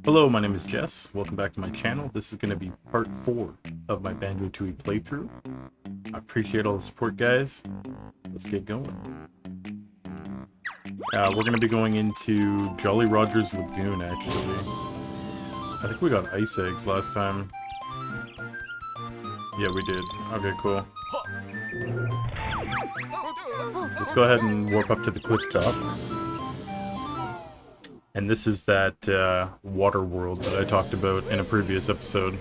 Hello, my name is Jess. Welcome back to my channel. This is going to be part 4 of my Banjo-Tooie playthrough. I appreciate all the support, guys. Let's get going. We're going to be going into Jolly Roger's Lagoon, actually. I think we got ice eggs last time. Yeah, we did. Okay, cool. So let's go ahead and warp up to the cliff top. And this is that water world that I talked about in a previous episode.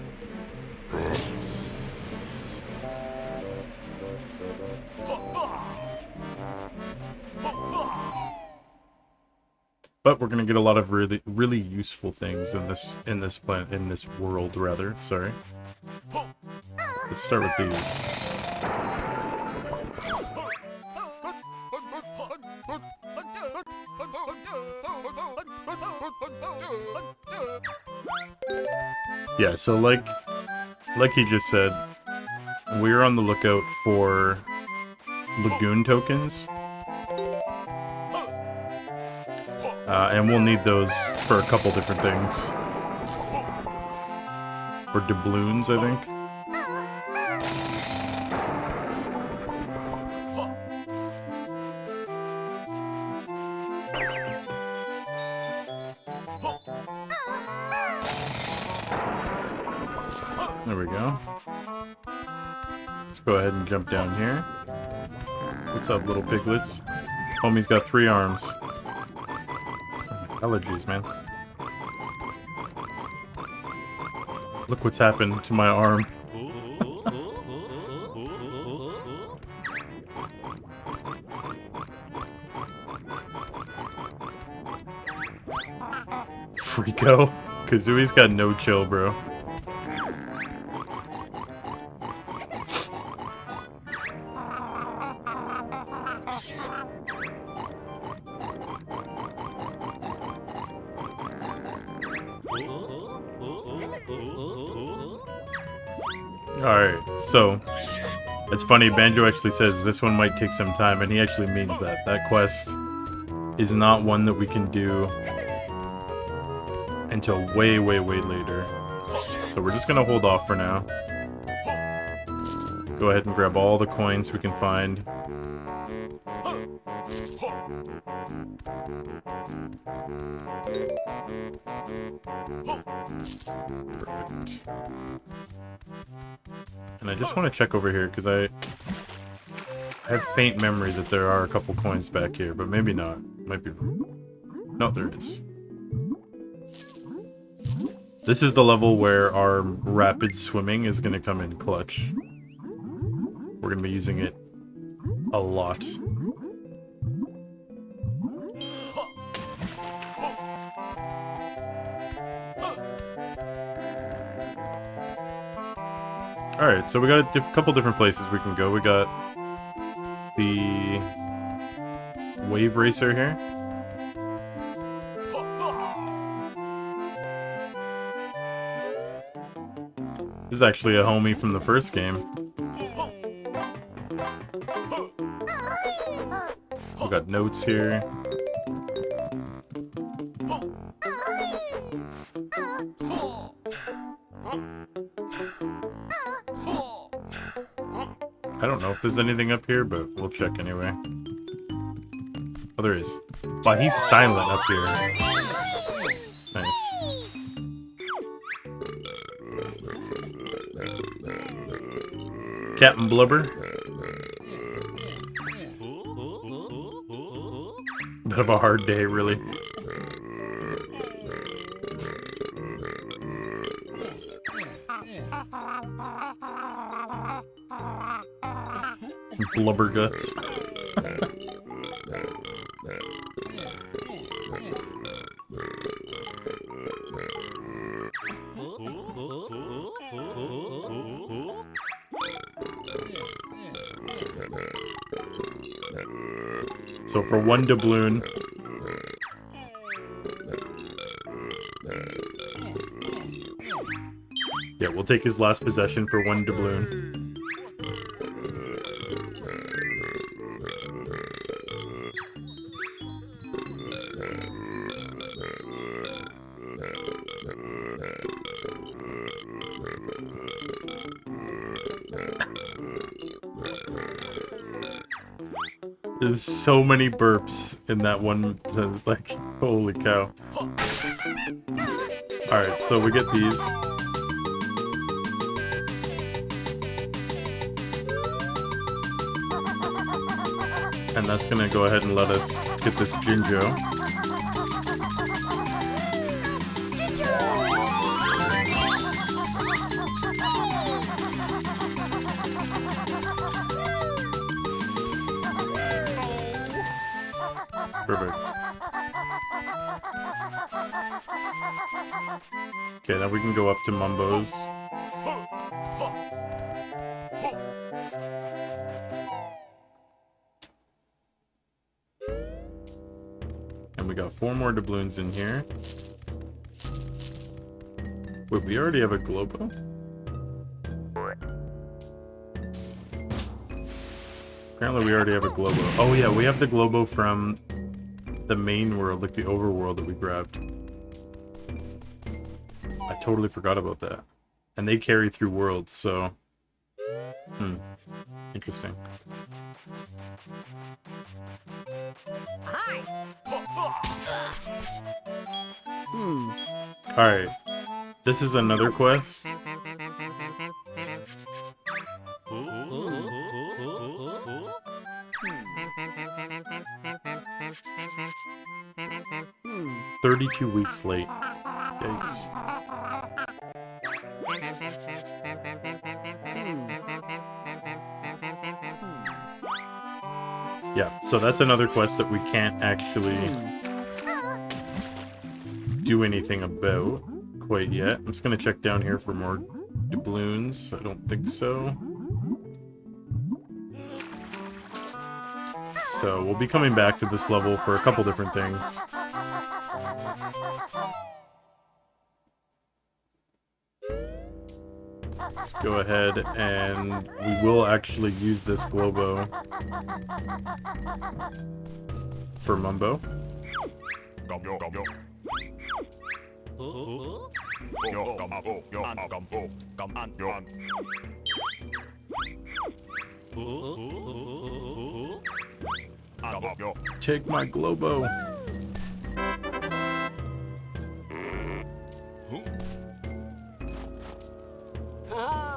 But we're gonna get a lot of really useful things in this world rather. Sorry. Let's start with these. Yeah, so like he just said, we're on the lookout for lagoon tokens. And we'll need those for a couple different things. Or doubloons, I think. There we go. Let's go ahead and jump down here. What's up, little piglets? Homie's got 3 arms. Allergies, man. Look what's happened to my arm. Freako. Kazooie's got no chill, bro. Alright, so it's funny, Banjo actually says this one might take some time, and he actually means that. That quest is not one that we can do until way later. So we're just gonna hold off for now. Go ahead and grab all the coins we can find. Perfect. And I just want to check over here, because I have faint memory that there are a couple coins back here, but maybe not. Might be wrong. No, there it is. This is the level where our rapid swimming is going to come in clutch. We're going to be using it a lot. Alright, so we got a couple different places we can go. We got the wave racer here. This is actually a homie from the first game. We got notes here. I don't know if there's anything up here, but we'll check anyway. Oh, there is. Wow, he's silent up here. Nice. Captain Blubber. Bit of a hard day, really. Blubber guts. So for 1 doubloon, yeah, we'll take his last possession for 1 doubloon. There's so many burps in that one, like, holy cow. Alright, so we get these. And that's gonna go ahead and let us get this Jinjo. Perfect. Okay, now we can go up to Mumbo's. And we got 4 more doubloons in here. Wait, we already have a Globo? Apparently we already have a Globo. Oh yeah, we have the Globo from the main world, like the overworld that we grabbed. I totally forgot about that. And they carry through worlds, so... Interesting. Alright. This is another quest. Hmm. 32 weeks late. Yikes. Yeah, so that's another quest that we can't actually do anything about quite yet. I'm just gonna check down here for more doubloons. I don't think so. So we'll be coming back to this level for a couple different things. Let's go ahead and we will actually use this Globo for Mumbo. Take my Globo.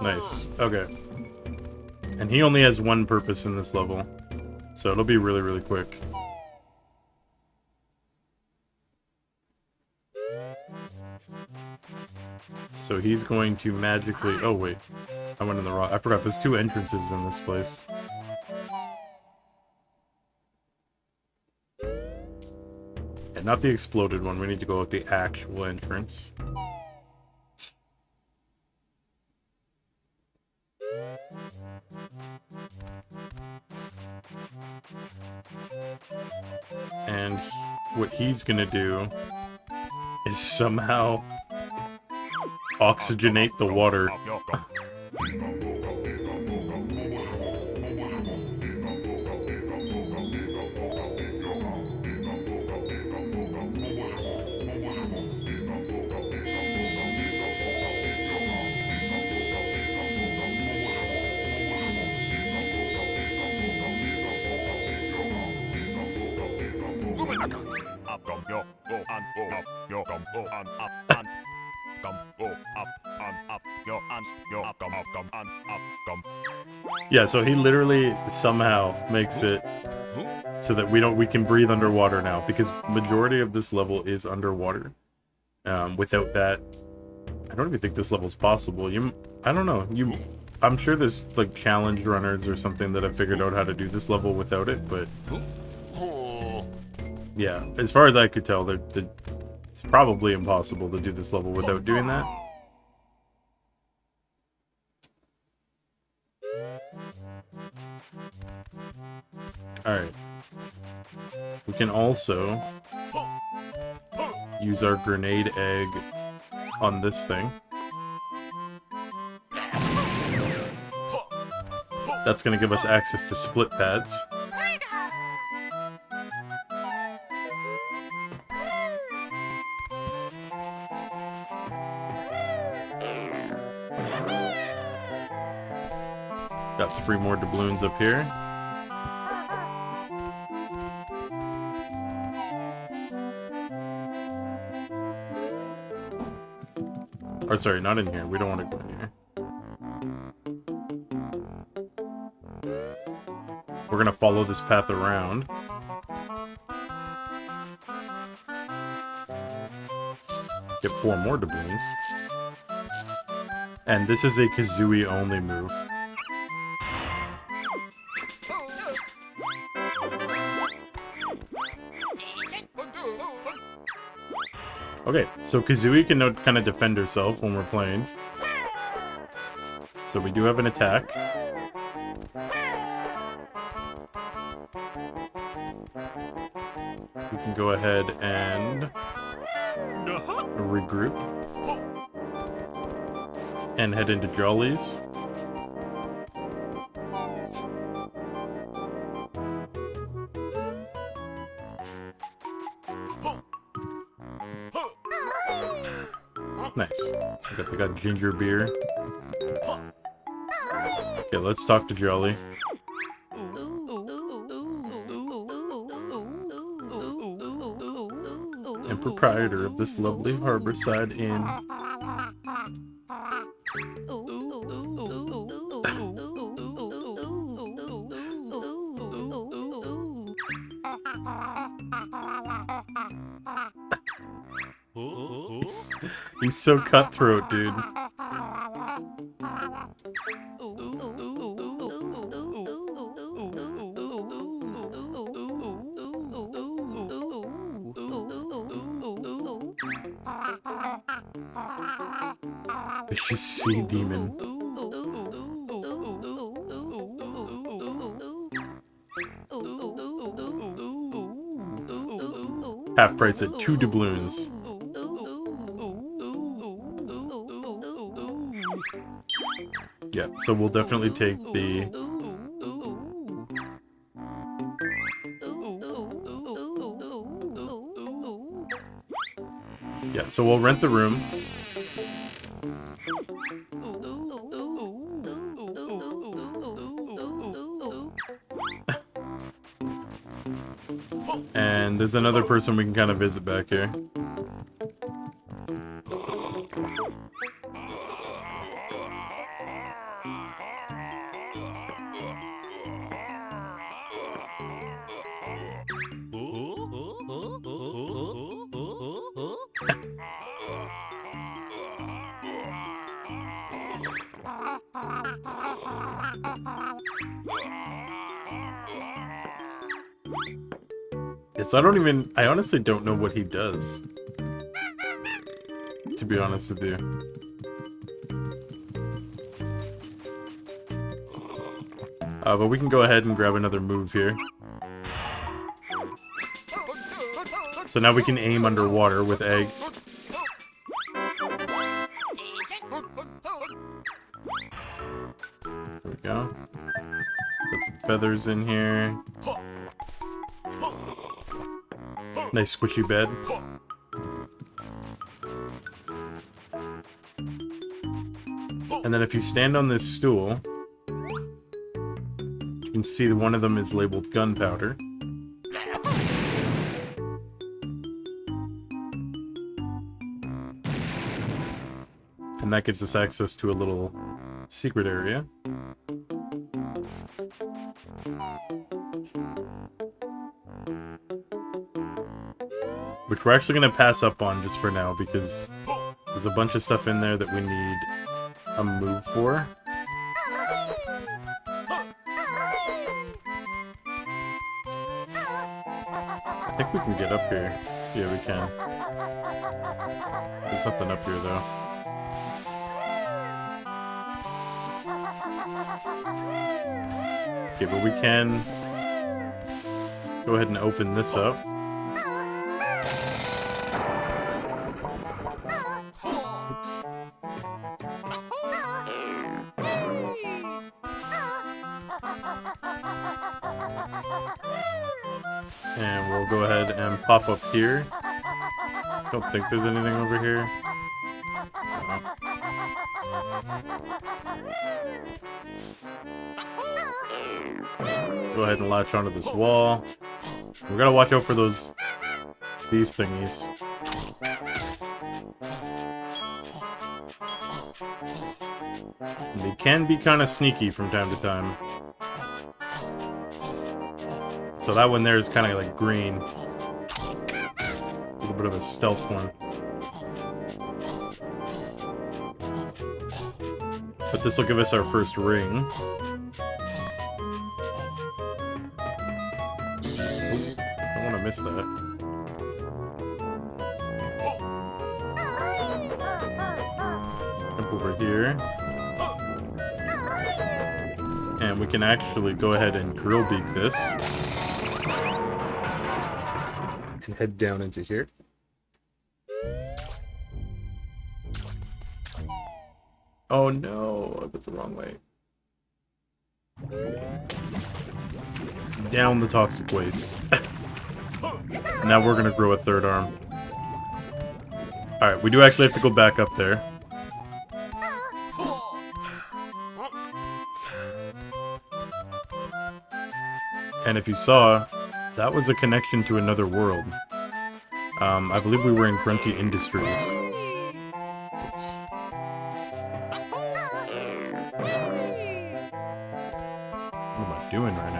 Nice. Okay. And he only has one purpose in this level, so it'll be really, really quick. So he's going to magically... Oh, wait. I went in the wrong... I forgot there's 2 entrances in this place. And not the exploded one. We need to go with the actual entrance. And what he's gonna do is somehow oxygenate the water. Yeah, so he literally somehow makes it so that we can breathe underwater now, because majority of this level is underwater. Without that, I don't even think this level's possible. I don't know. I'm sure there's like challenge runners or something that have figured out how to do this level without it, but yeah, as far as I could tell, it's probably impossible to do this level without doing that. Alright. We can also use our grenade egg on this thing. That's going to give us access to split pads. Got 3 more doubloons up here. Or sorry, not in here. We don't want to go in here. We're gonna follow this path around. Get 4 more doubloons. And this is a Kazooie only move. Okay, so Kazooie can now kind of defend herself when we're playing. So we do have an attack. We can go ahead and regroup and head into Jolly's. Nice. We got ginger beer. Okay, let's talk to Jolly. And proprietor of this lovely harborside inn. He's so cutthroat, dude. Vicious sea demon. Half price at 2 doubloons. Yeah, so we'll definitely take the... Yeah, so we'll rent the room. And there's another person we can kind of visit back here. Yes, I honestly don't know what he does. To be honest with you. But we can go ahead and grab another move here. So now we can aim underwater with eggs. There we go. Got some feathers in here. Nice squishy bed. And then if you stand on this stool, you can see that one of them is labeled gunpowder. And that gives us access to a little secret area. Which we're actually going to pass up on just for now, because there's a bunch of stuff in there that we need a move for. I think we can get up here. Yeah, we can. There's nothing up here, though. Okay, but we can go ahead and open this up. And we'll go ahead and pop up here. Don't think there's anything over here. Go ahead and latch onto this wall. We gotta watch out for these thingies. And they can be kind of sneaky from time to time. So that one there is kind of like green. A little bit of a stealth one. But this will give us our first ring. Ooh, don't want to miss that. Jump over here. And we can actually go ahead and drill beak this. And head down into here. Oh no, I put the wrong way. Down the toxic waste. Now we're gonna grow a third arm. Alright, we do actually have to go back up there. And if you saw, that was a connection to another world. I believe we were in Grunty Industries. Oops. What am I doing right now?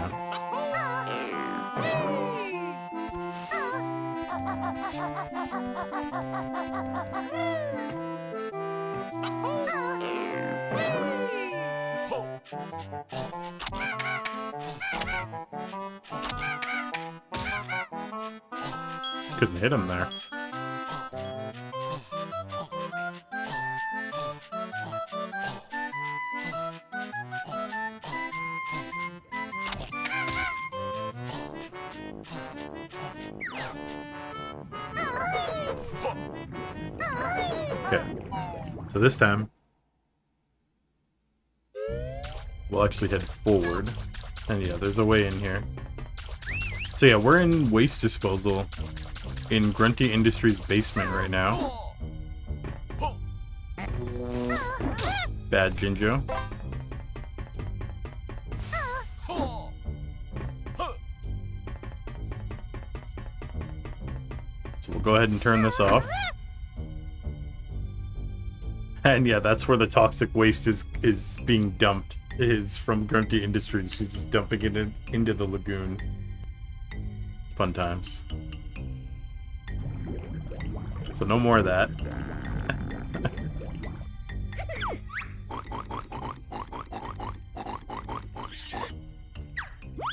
Couldn't hit him there. Okay, so this time we'll actually head forward. And yeah, there's a way in here. So yeah, we're in waste disposal in Grunty Industries basement right now. Bad Jinjo. So we'll go ahead and turn this off. And yeah, that's where the toxic waste is being dumped. Is from Grunty Industries. She's just dumping it into the lagoon. Fun times. So no more of that.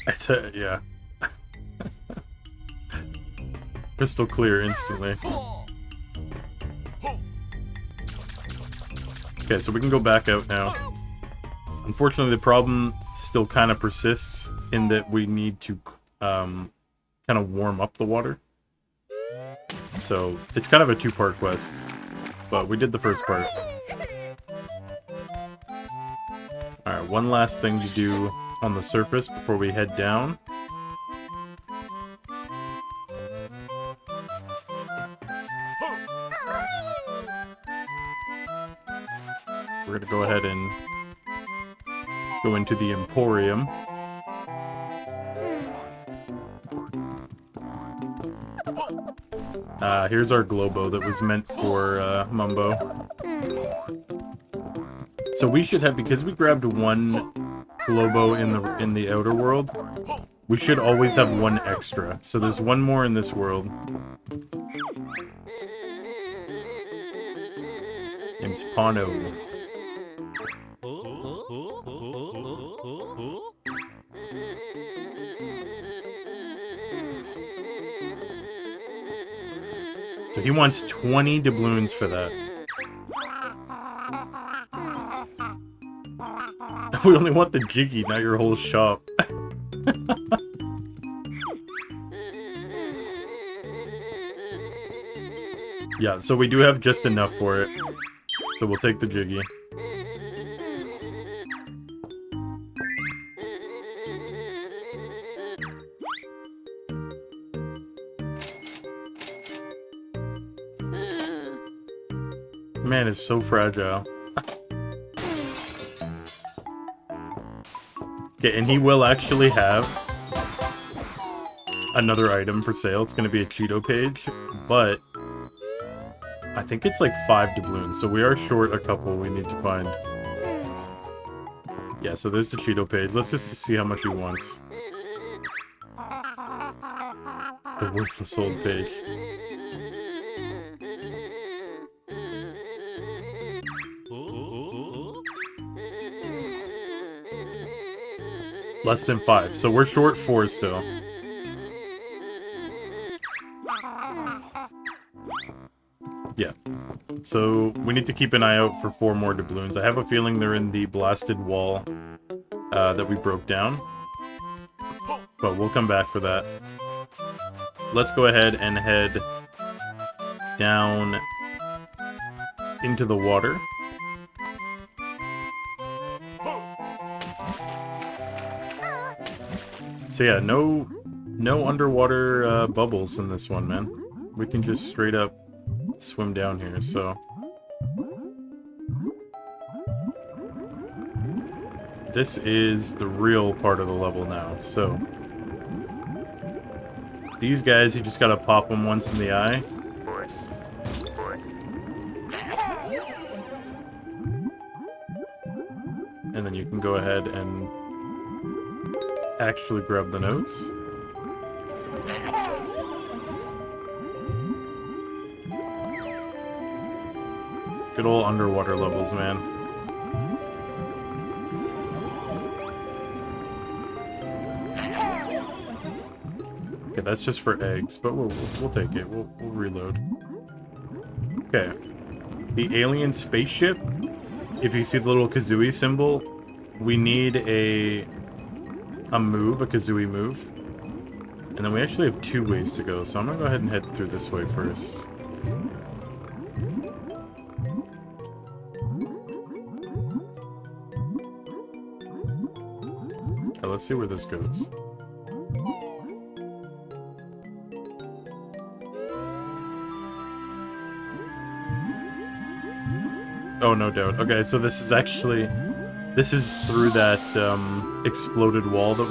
That's it, yeah. Crystal clear instantly. Okay, so we can go back out now. Unfortunately, the problem still kind of persists in that we need to kind of warm up the water. So it's kind of a two-part quest, but we did the first part. Alright, one last thing to do on the surface before we head down. We're gonna go ahead and go into the Emporium. Here's our Globo that was meant for Mumbo. So we should have, because we grabbed one Globo in the outer world, we should always have one extra. So there's one more in this world. Name's Pano. So he wants 20 doubloons for that. We only want the Jiggy, not your whole shop. Yeah, so we do have just enough for it. So we'll take the Jiggy. Man is so fragile. Okay, and he will actually have another item for sale. It's going to be a Cheeto page, but I think it's like 5 doubloons, so we are short a couple we need to find. Yeah, so there's the Cheeto page. Let's just see how much he wants. The worthless old page. Less than 5, so we're short 4 still. Yeah. So we need to keep an eye out for 4 more doubloons. I have a feeling they're in the blasted wall that we broke down. But we'll come back for that. Let's go ahead and head down into the water. So yeah, no underwater bubbles in this one, man. We can just straight up swim down here, so... This is the real part of the level now, so... These guys, you just gotta pop them once in the eye. And then you can go ahead and actually grab the notes. Good old underwater levels, man. Okay, that's just for eggs, but we'll take it. We'll reload. Okay. The alien spaceship. If you see the little Kazooie symbol, we need a move, a Kazooie move. And then we actually have 2 ways to go, so I'm gonna go ahead and head through this way first. Okay, let's see where this goes. Oh, no doubt. Okay, so this is actually... This is through that, exploded wall that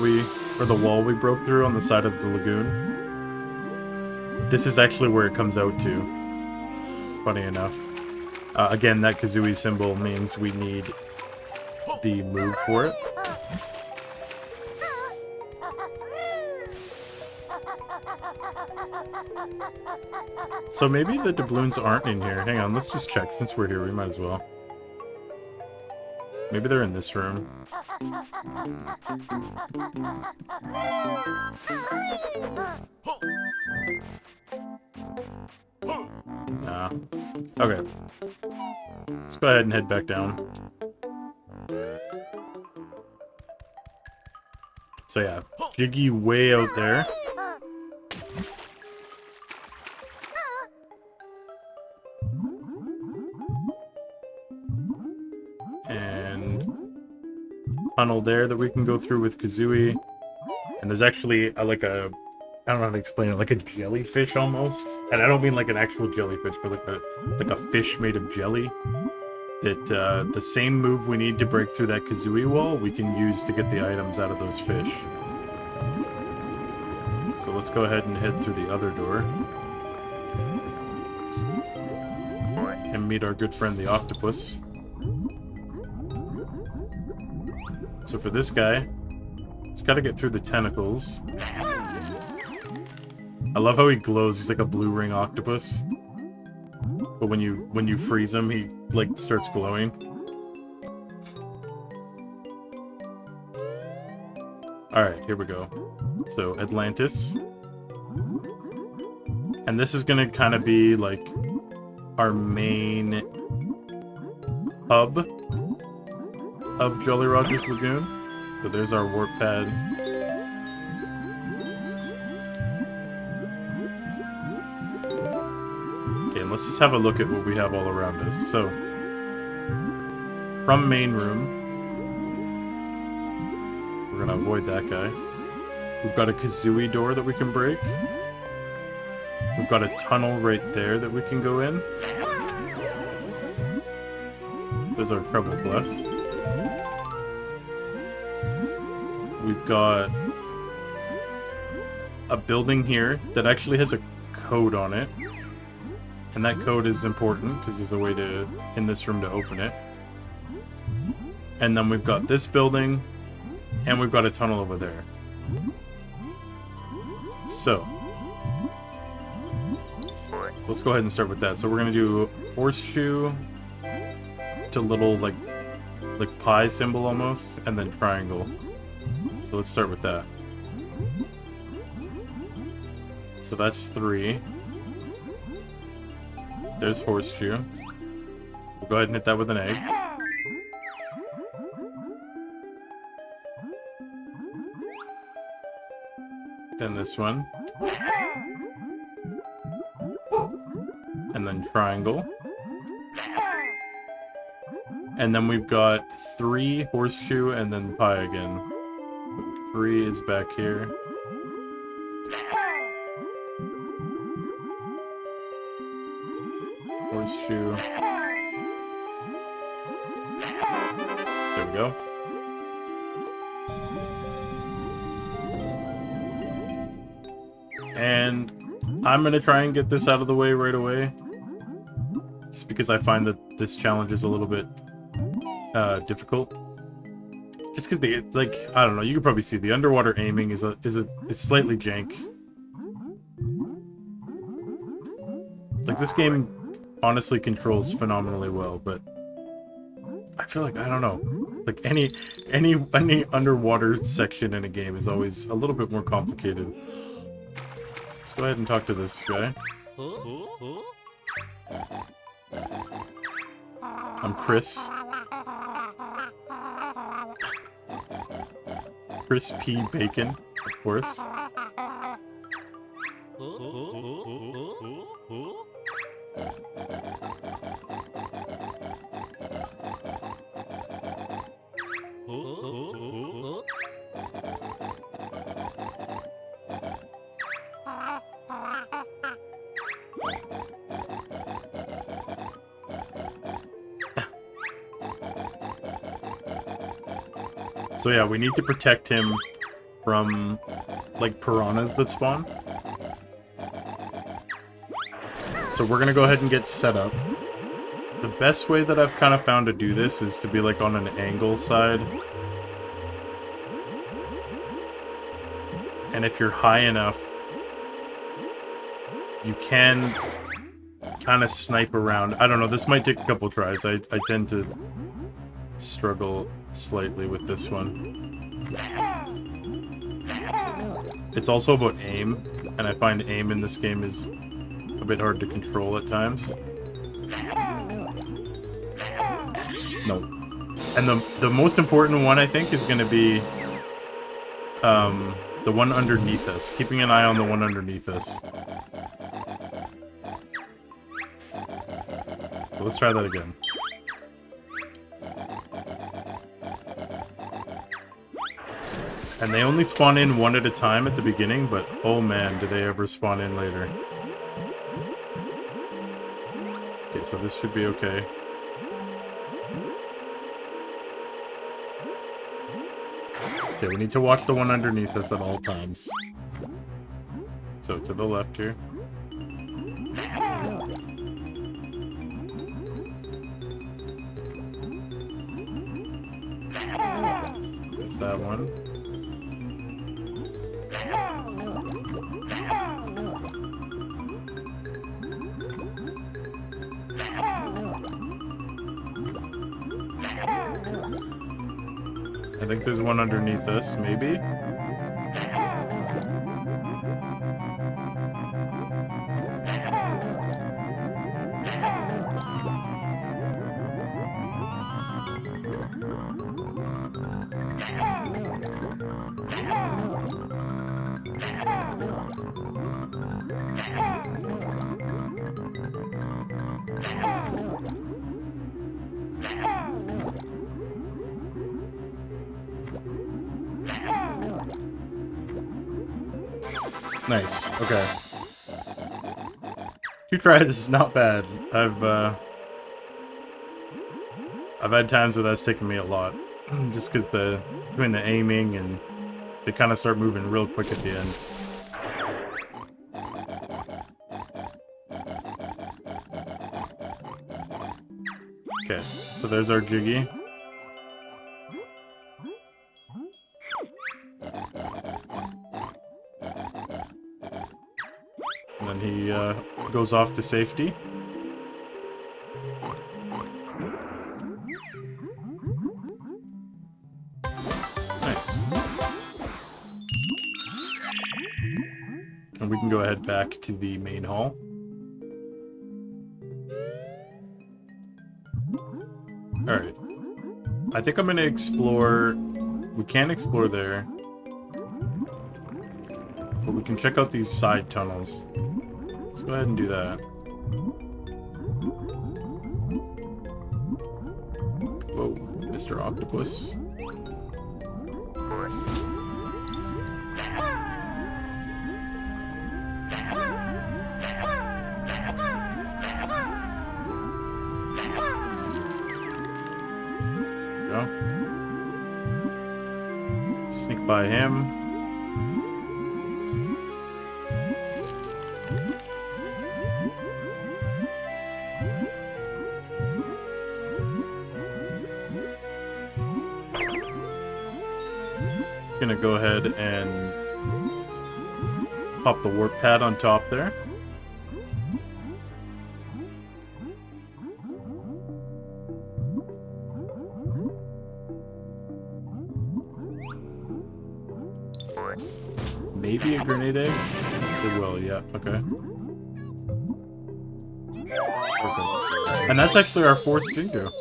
or the wall we broke through on the side of the lagoon. This is actually where it comes out to. Funny enough. Again, that Kazooie symbol means we need the move for it. So maybe the doubloons aren't in here. Hang on, let's just check. Since we're here, we might as well. Maybe they're in this room. Nah. Okay. Let's go ahead and head back down. So yeah, Jiggy way out there. Tunnel there that we can go through with Kazooie. And there's actually like a, I don't know how to explain it, like a jellyfish almost. And I don't mean like an actual jellyfish, but like a fish made of jelly. That the same move we need to break through that Kazooie wall, we can use to get the items out of those fish. So let's go ahead and head through the other door. And meet our good friend the octopus. So for this guy, it's got to get through the tentacles. I love how he glows. He's like a blue ring octopus. But when you freeze him, he like starts glowing. All right, here we go. So Atlantis, and this is gonna kind of be like our main hub of Jolly Roger's Lagoon. So there's our warp pad. Okay, and let's just have a look at what we have all around us. So, from main room, we're gonna avoid that guy. We've got a Kazooie door that we can break. We've got a tunnel right there that we can go in. There's our treble clef. We've got a building here that actually has a code on it. And that code is important because there's a way to, in this room, to open it. And then we've got this building, and we've got a tunnel over there. So, let's go ahead and start with that. So we're gonna do horseshoe to little like pie symbol almost, and then triangle. So let's start with that. So that's 3. There's horseshoe. We'll go ahead and hit that with an egg. Then this one. And then triangle. And then we've got 3 horseshoe and then pie again. 3 is back here. Horseshoe. There we go. And I'm gonna try and get this out of the way right away. Just because I find that this challenge is a little bit difficult. Just because they, like, I don't know, you can probably see the underwater aiming is slightly jank. Like, this game honestly controls phenomenally well, but I feel like, I don't know, like any underwater section in a game is always a little bit more complicated. Let's go ahead and talk to this guy. I'm Chris. Chris P. Bacon, of course. So yeah, we need to protect him from, like, piranhas that spawn. So we're gonna go ahead and get set up. The best way that I've kind of found to do this is to be, like, on an angle side. And if you're high enough, you can kind of snipe around. I don't know, this might take a couple tries. I tend to struggle slightly with this one. It's also about aim, and I find aim in this game is a bit hard to control at times. No. And the most important one, I think, is going to be the one underneath us. Keeping an eye on the one underneath us. So let's try that again. And they only spawn in one at a time at the beginning, but oh man, do they ever spawn in later. Okay, so this should be okay. So we need to watch the one underneath us at all times. So to the left here. There's that one. I think there's one underneath us, maybe? Nice. Okay. 2 tries is not bad. I've had times where that's taken me a lot, just because between the aiming and they kind of start moving real quick at the end. Okay, so there's our Jiggy. And then he goes off to safety. Nice. And we can go ahead back to the main hall. Alright. I think I'm gonna explore... We can't explore there. But we can check out these side tunnels. Let's go ahead and do that. Whoa, Mr. Octopus. Go. Sneak by him. Gonna go ahead and pop the warp pad on top there. Maybe a grenade egg? It will, yeah, okay. Perfect. And that's actually our 4th Jinjo.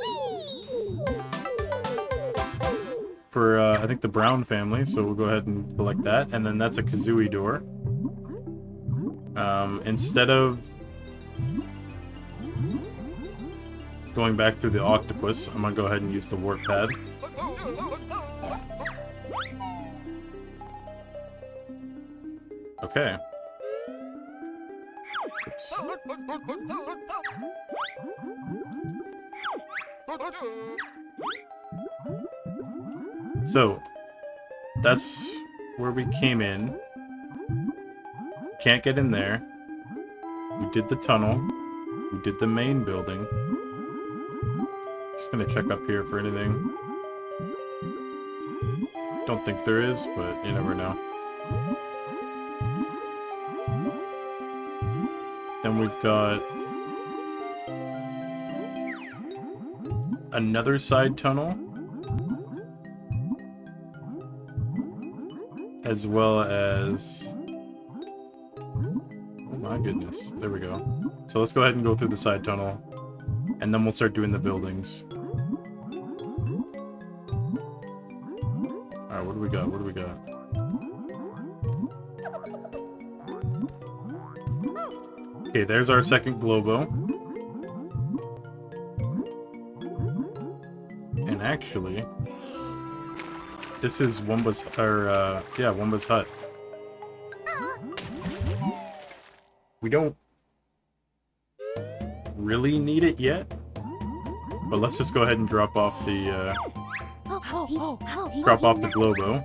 For, I think the Brown family, so we'll go ahead and collect that. And then that's a Kazooie door. Instead of going back through the octopus, I'm gonna go ahead and use the warp pad. Okay. Oops. So, that's where we came in. Can't get in there. We did the tunnel. We did the main building. Just gonna check up here for anything. Don't think there is, but you never know. Then we've got another side tunnel, as well as... Oh my goodness, there we go. So let's go ahead and go through the side tunnel, and then we'll start doing the buildings. Alright, what do we got? What do we got? Okay, there's our second Globo. And actually, this is Wumba's, yeah, Wumba's hut. We don't really need it yet, but let's just go ahead and drop off the, Globo.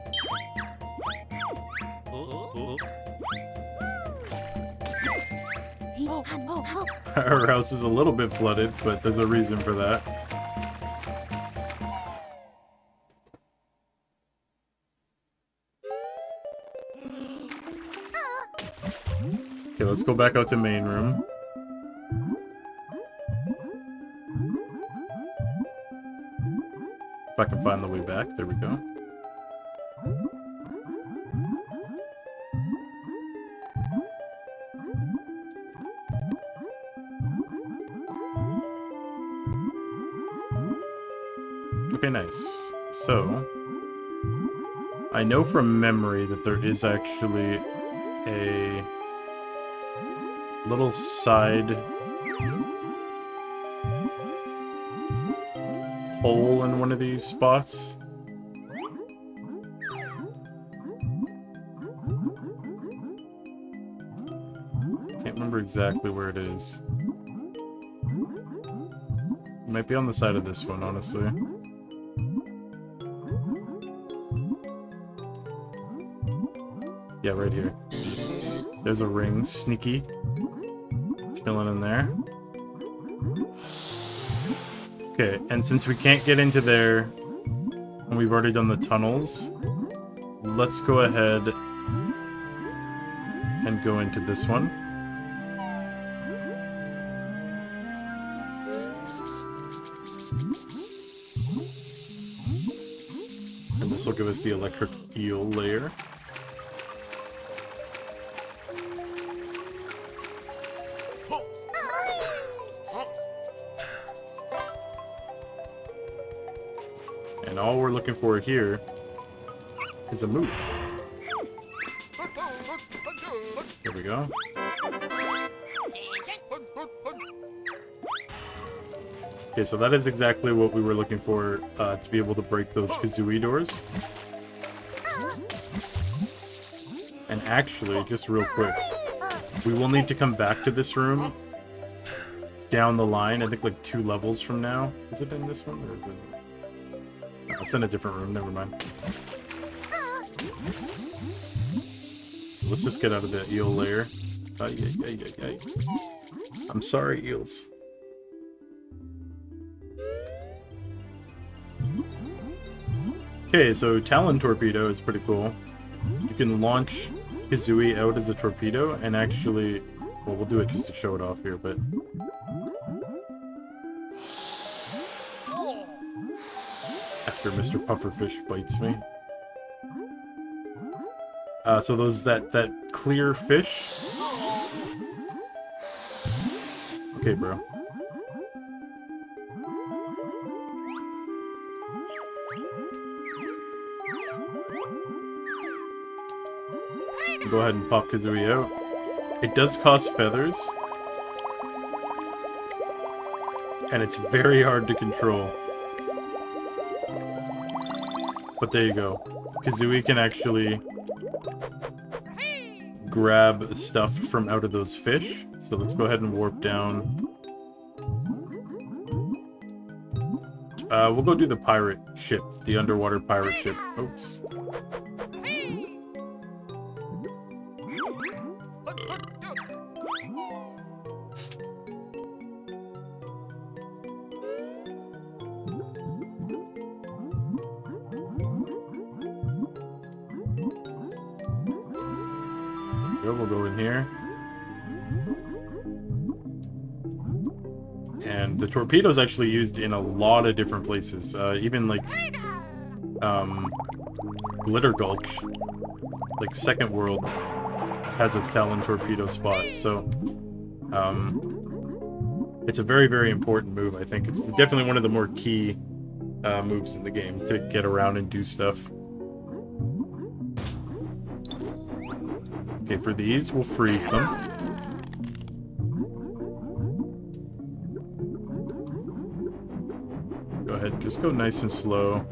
Our house is a little bit flooded, but there's a reason for that. Okay, let's go back out to main room. If I can find the way back, there we go. Okay, nice. So, I know from memory that there is actually a little side hole in one of these spots. Can't remember exactly where it is. It might be on the side of this one, honestly. Yeah, right here. There's a ring, sneaky. Chilling in there. Okay, and since we can't get into there, and we've already done the tunnels, let's go ahead and go into this one. And this will give us the electric eel layer. And all we're looking for here is a move. Here we go. Okay, so that is exactly what we were looking for to be able to break those Kazooie doors. And actually, just real quick, we will need to come back to this room down the line, I think like 2 levels from now. Is it in this one? Or no, it's in a different room, never mind. So let's just get out of the eel layer. I'm sorry, eels. Okay, so Talon Torpedo is pretty cool. You can launch Kazooie out as a torpedo and actually... Well, we'll do it just to show it off here, but... After Mr. Pufferfish bites me. So that clear fish... Okay, bro. Go ahead and pop Kazooie out. It does cost feathers. And it's very hard to control. But there you go. Kazooie can actually grab stuff from out of those fish. So let's go ahead and warp down. We'll go do the pirate ship. The underwater pirate ship. Oops. We'll go in here. And the torpedo is actually used in a lot of different places. Even like Glitter Gulch, like Second World, has a Talon torpedo spot. So it's a very, very important move. I think it's definitely one of the more key moves in the game to get around and do stuff. Okay, for these, we'll freeze them. Go ahead, just go nice and slow.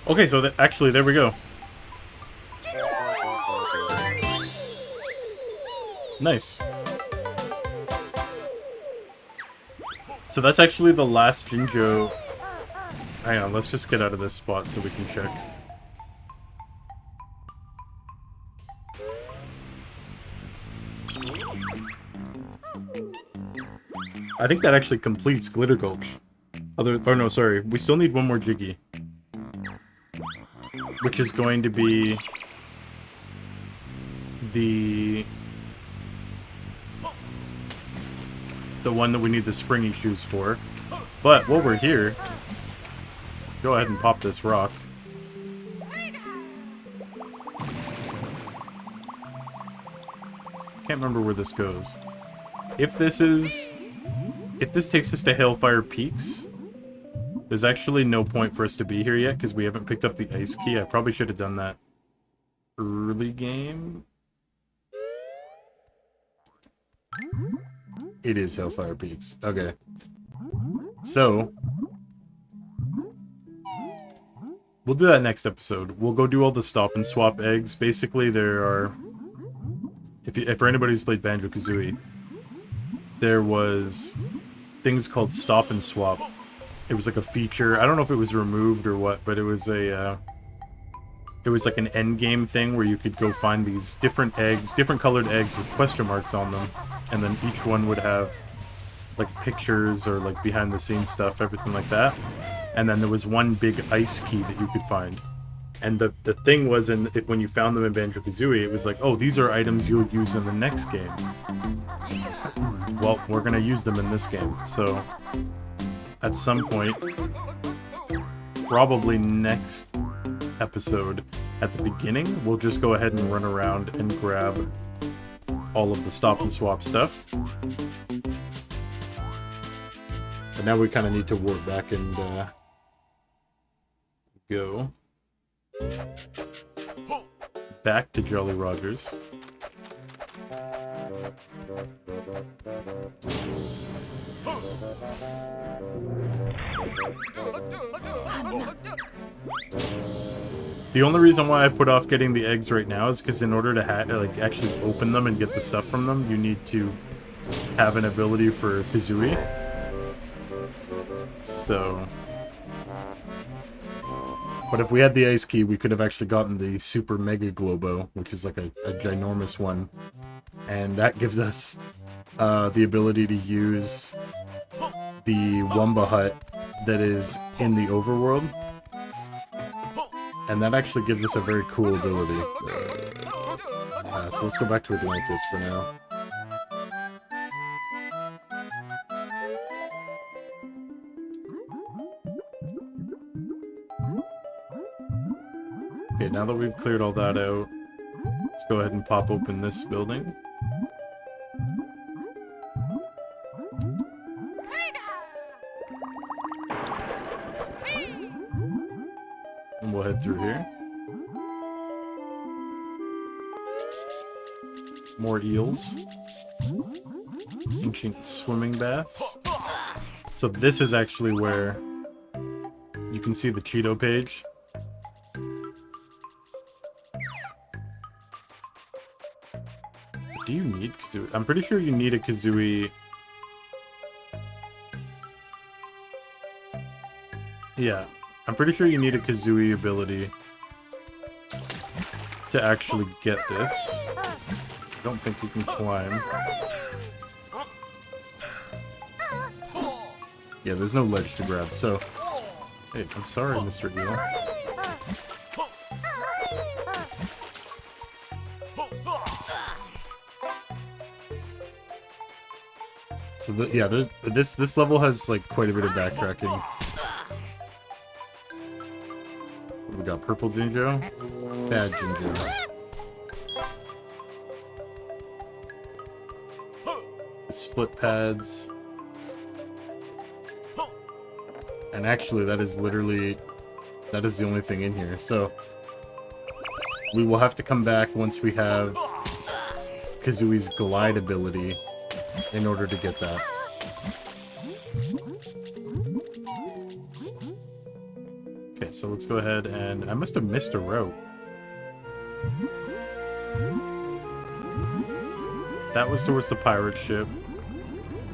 Okay, so actually, there we go. Nice. So that's actually the last Jinjo. Hang on, let's just get out of this spot so we can check. I think that actually completes Glitter Gulch. Oh no, sorry. We still need one more Jiggy. Which is going to be the one that we need the springy shoes for. But while we're here, go ahead and pop this rock. Can't remember where this goes. If this takes us to Hailfire Peaks, there's actually no point for us to be here yet because we haven't picked up the ice key. I probably should have done that early game. It is Hailfire Peaks. Okay. So we'll do that next episode. We'll go do all the stop and swap eggs. Basically, there are... for anybody who's played Banjo-Kazooie, there was things called stop and swap. It was like a feature. I don't know if it was removed or what, but it was a it was like an end game thing where you could go find these different eggs, different colored eggs with question marks on them, and then each one would have like pictures or like behind the scenes stuff, everything like that. And then there was one big ice key that you could find. And the thing was, when you found them in Banjo-Kazooie, it was like, oh, these are items you'll use in the next game. Well, we're gonna use them in this game, so at some point, probably next episode, at the beginning, we'll just go ahead and run around and grab all of the stop and swap stuff. But now we kind of need to warp back and go back to Jolly Rogers. The only reason why I put off getting the eggs right now is because in order to like actually open them and get the stuff from them, you need to have an ability for Kazooie. So, but if we had the ice key, we could have actually gotten the Super Mega Globo, which is like a ginormous one, and that gives us the ability to use the Wumba hut that is in the overworld. And that actually gives us a very cool ability. So let's go back to Atlantis for now. Okay, now that we've cleared all that out, let's go ahead and pop open this building. And we'll head through here. More eels. Ancient swimming baths. So this is actually where you can see the Cheeto page. Do you need Kazooie? I'm pretty sure you need a Kazooie. Yeah, I'm pretty sure you need a Kazooie ability to actually get this. I don't think you can climb. Yeah, there's no ledge to grab, so... Hey, I'm sorry, Mr. Eel. So, yeah, this level has, like, quite a bit of backtracking. We got purple Jinjo, bad Jinjo. Split pads. And actually, that is literally... that is the only thing in here, so... we will have to come back once we have Kazooie's glide ability in order to get that. Okay, so let's go ahead and... I must have missed a route. That was towards the pirate ship.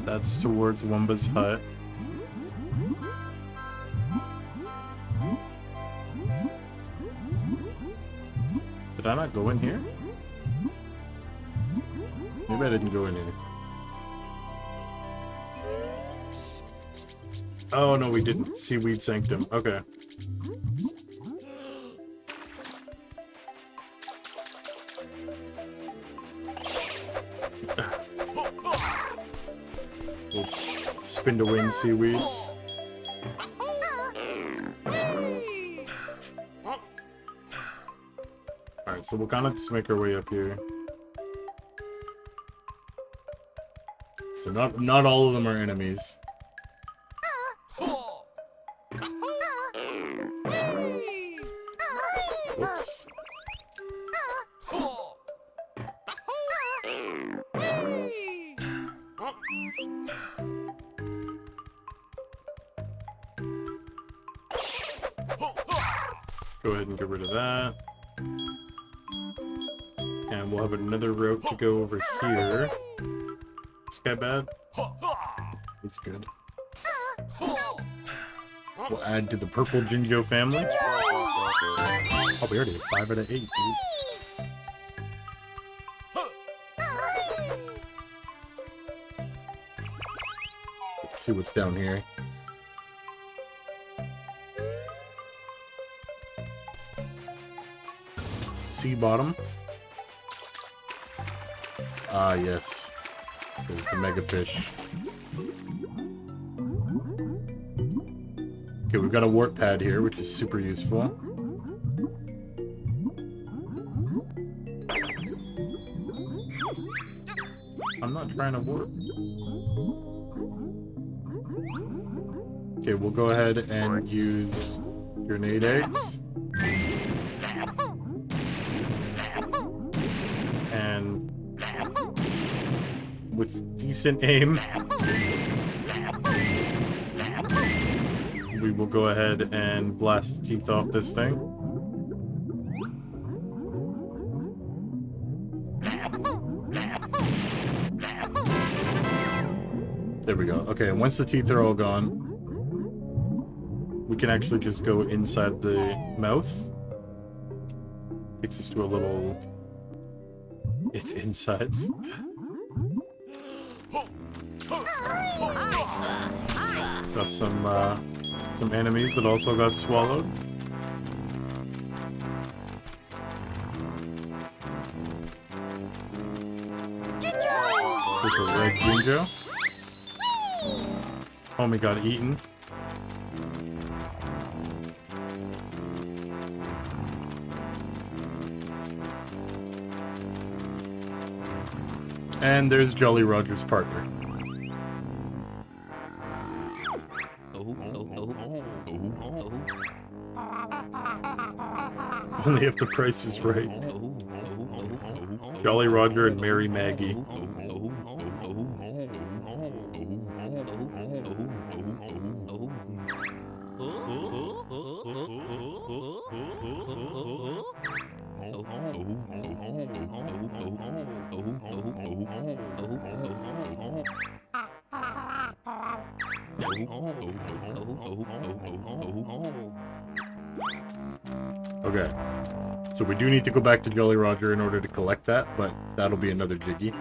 That's towards Wumba's hut. Did I not go in here? Maybe I didn't go in here. Oh, no, we didn't. Seaweed Sanctum. Okay. We'll spin to wing seaweeds. Alright, so we'll kind of just make our way up here. So not all of them are enemies. Oops. Go ahead and get rid of that. And we'll have another route to go over here. This guy bad? It's good. We'll add to the purple Jinjo family. Oh, we already have 5 out of 8, dude. Let's see what's down here. Sea bottom. Ah, yes. There's the mega fish. Okay, we've got a warp pad here, which is super useful. I'm not trying to warp. Okay, we'll go ahead and use grenade eggs. And with decent aim, we will go ahead and blast the teeth off this thing. There we go. Okay, and once the teeth are all gone, we can actually just go inside the mouth. Takes us to a little... its insides. Got some enemies that also got swallowed. There's a red Jinjo. Homie got eaten. And there's Jolly Roger's partner. Only if the price is right. Jolly Roger and Mary Maggie. Okay, so we do need to go back to Jolly Roger in order to collect that, but that'll be another Jiggy.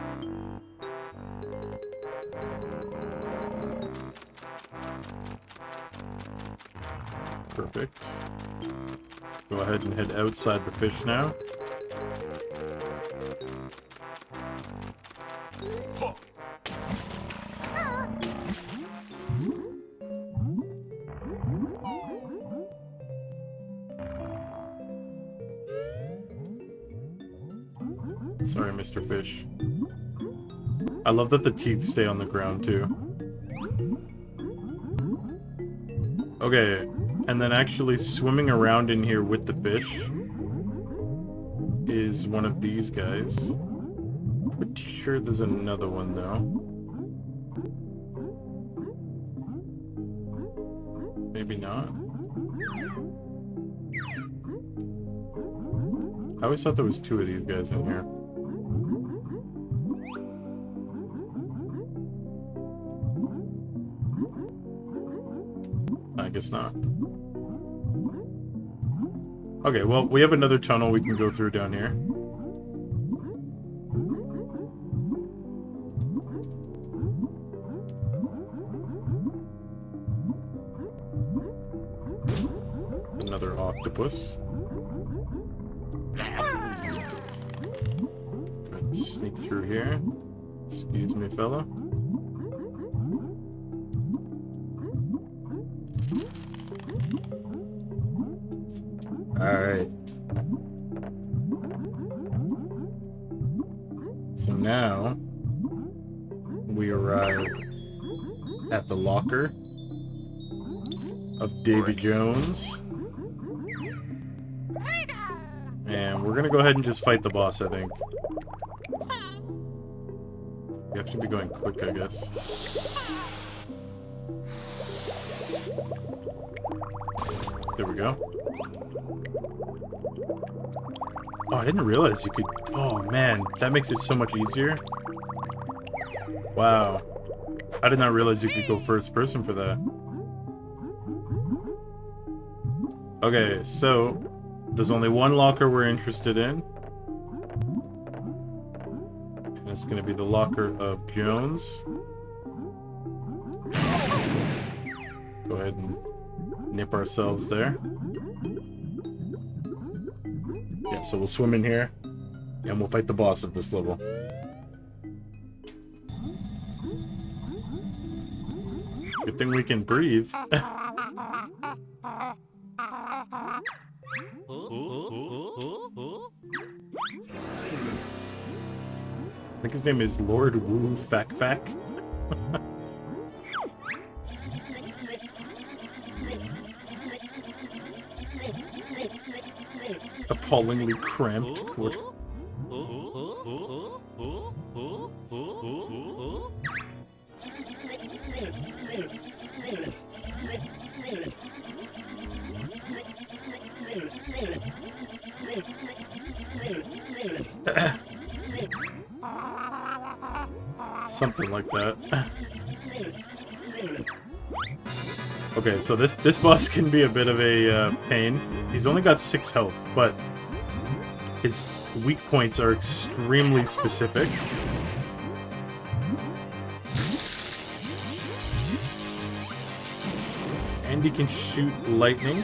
Perfect. Go ahead and head outside the fish now. Sorry, Mr. Fish. I love that the teeth stay on the ground, too. Okay, and then actually swimming around in here with the fish is one of these guys. Pretty sure there's another one, though. Maybe not. I always thought there was 2 of these guys in here. I guess not. Okay, well, we have another tunnel we can go through down here. Another octopus. Good, sneak through here. Excuse me, fella. Alright. So now we arrive at the locker of Davy Jones. And we're gonna go ahead and just fight the boss, I think. You have to be going quick, I guess. There we go. Oh, I didn't realize you could... Oh, man. That makes it so much easier. Wow. I did not realize you could go first person for that. Okay, so there's only one locker we're interested in. And it's gonna be the locker of Jones. Go ahead and nip ourselves there. Yeah, so we'll swim in here, and we'll fight the boss of this level. Good thing we can breathe. I think his name is Lord Wu Fak Fak. Appallingly cramped quarter. Something like that. Okay, so this boss can be a bit of a pain. He's only got 6 health, but his weak points are extremely specific. And he can shoot lightning.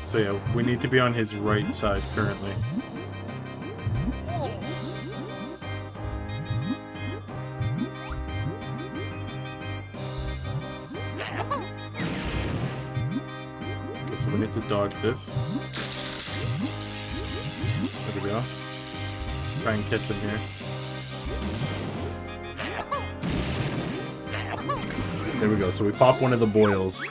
So yeah, we need to be on his right side currently. Okay, so we need to dodge this. There we go. Try and catch him here. There we go, so we pop one of the boils.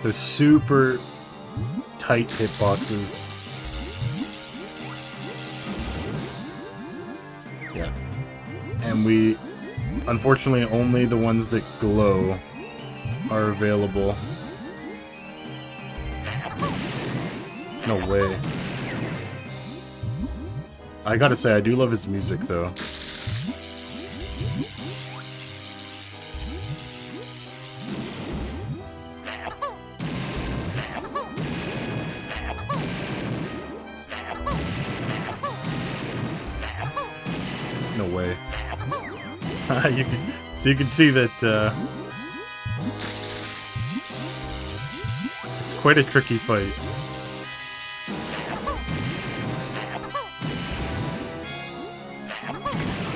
They're super tight hitboxes. Yeah. And we, unfortunately, only the ones that glow are available. No way. I gotta say, I do love his music, though. No way. you can see that it's quite a tricky fight.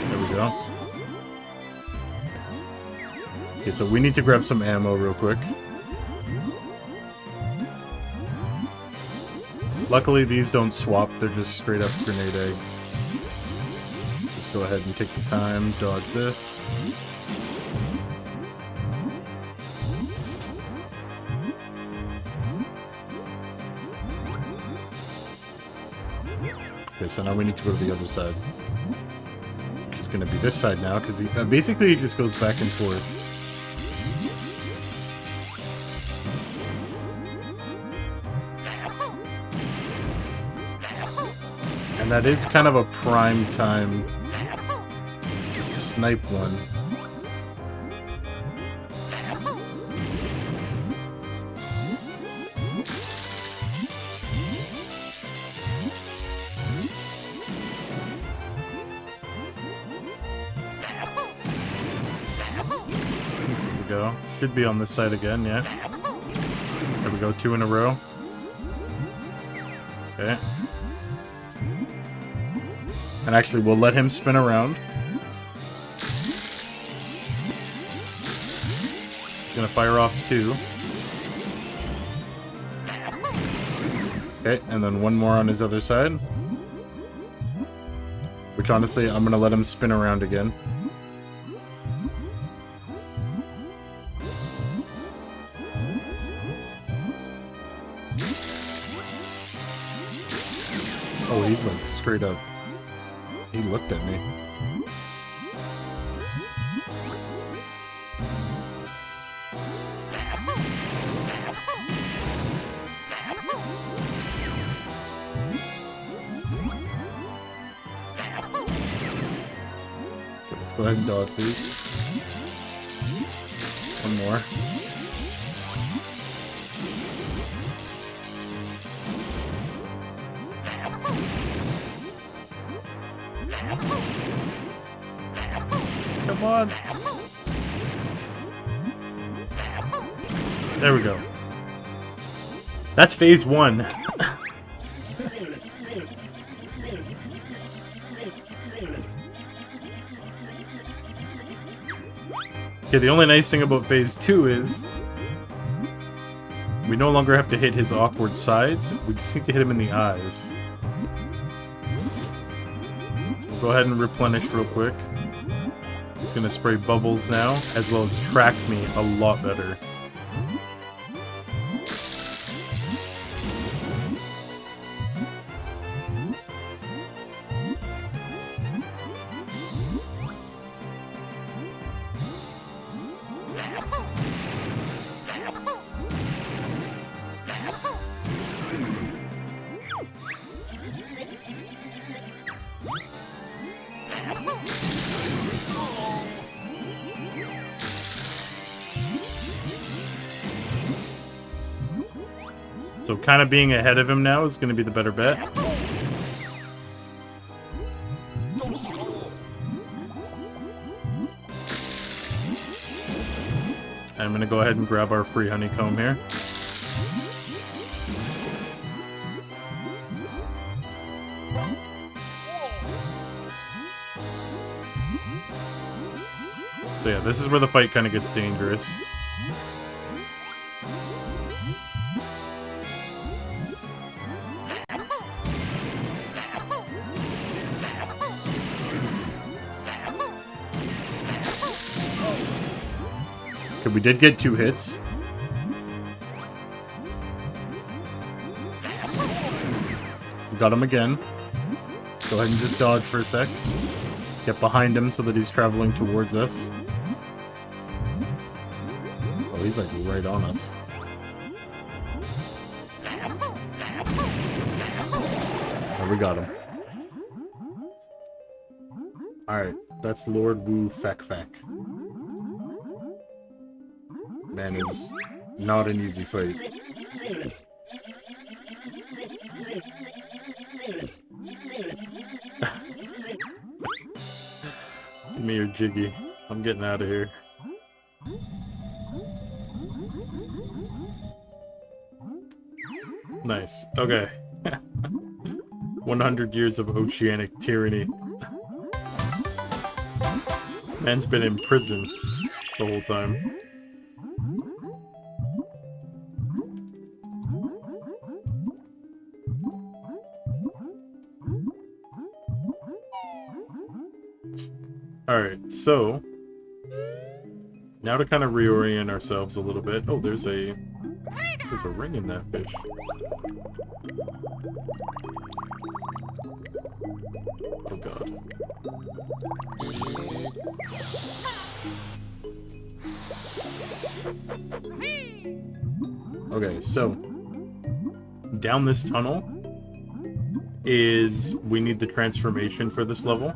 There we go. Okay, so we need to grab some ammo real quick. Luckily, these don't swap, they're just straight up grenade eggs. Just go ahead and take the time, dodge this. Okay, so now we need to go to the other side. Which is going to be this side now, because basically he just goes back and forth. And that is kind of a prime time to snipe one. There we go. Should be on this side again, yeah. There we go, 2 in a row. Okay. And actually, we'll let him spin around. He's gonna fire off 2. Okay, and then one more on his other side. Which, honestly, I'm gonna let him spin around again. Oh, he's like straight up. He looked at me. go ahead and dodge these. One more. Come on. There we go. That's phase 1. Okay, the only nice thing about phase 2 is we no longer have to hit his awkward sides, we just need to hit him in the eyes. So we'll go ahead and replenish real quick. He's gonna spray bubbles now, as well as track me a lot better. So kind of being ahead of him now is going to be the better bet. I'm going to go ahead and grab our free honeycomb here. So yeah, this is where the fight kind of gets dangerous. Okay, we did get 2 hits. Got him again. Go ahead and just dodge for a sec. Get behind him so that he's traveling towards us. Oh, he's like right on us. Oh, we got him. Alright, that's Lord Wu Fek Fek. Man, it's not an easy fight. Give me your jiggy. I'm getting out of here. Nice. Okay. 100 years of oceanic tyranny. Man's been in prison the whole time. Alright, so now to kind of reorient ourselves a little bit. Oh, there's a ring in that fish. Oh god. Okay, so down this tunnel is we need the transformation for this level.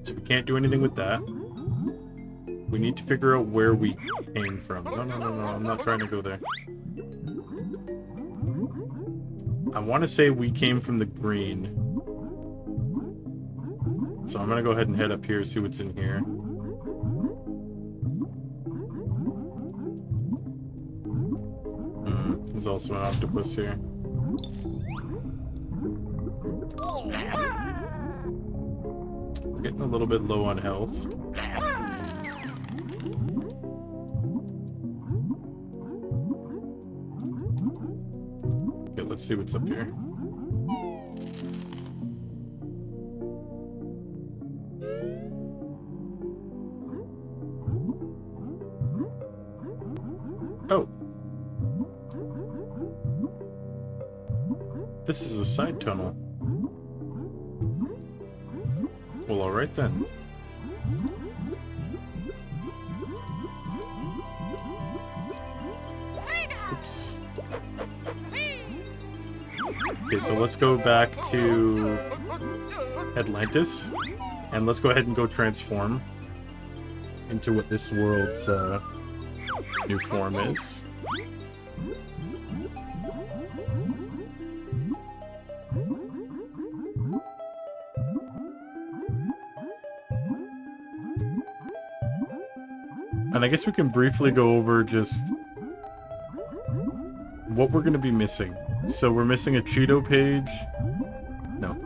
So we can't do anything with that. We need to figure out where we came from. No, I'm not trying to go there. I want to say we came from the green. So I'm going to go ahead and head up here, see what's in here. There's also an octopus here. Getting a little bit low on health. Okay, let's see what's up here. Oh. This is a side tunnel. Well, alright then. Oops. Okay, so let's go back to Atlantis. And let's go ahead and go transform. into what this world's new form is. And I guess we can briefly go over just what we're going to be missing. So we're missing a Cheeto page. No.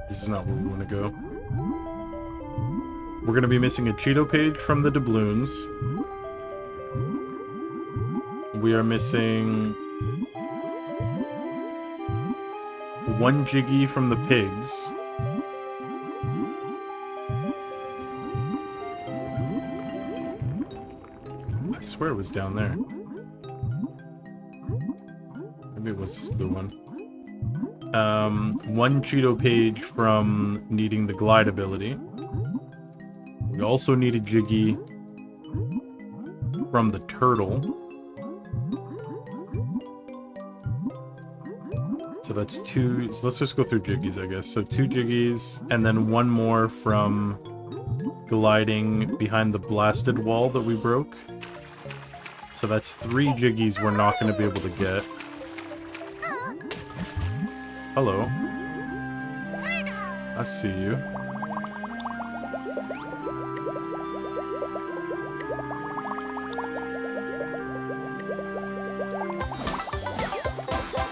This is not where we want to go. We're going to be missing a Cheeto page from the doubloons. We are missing 1 Jiggy from the pigs. I swear it was down there. Maybe it was this blue one. 1 Cheeto page from needing the glide ability. We also need a Jiggy from the turtle. So that's 2. So let's just go through Jiggies, I guess. So 2 Jiggies, and then 1 more from gliding behind the blasted wall that we broke. So that's 3 Jiggies we're not going to be able to get. Hello. I see you.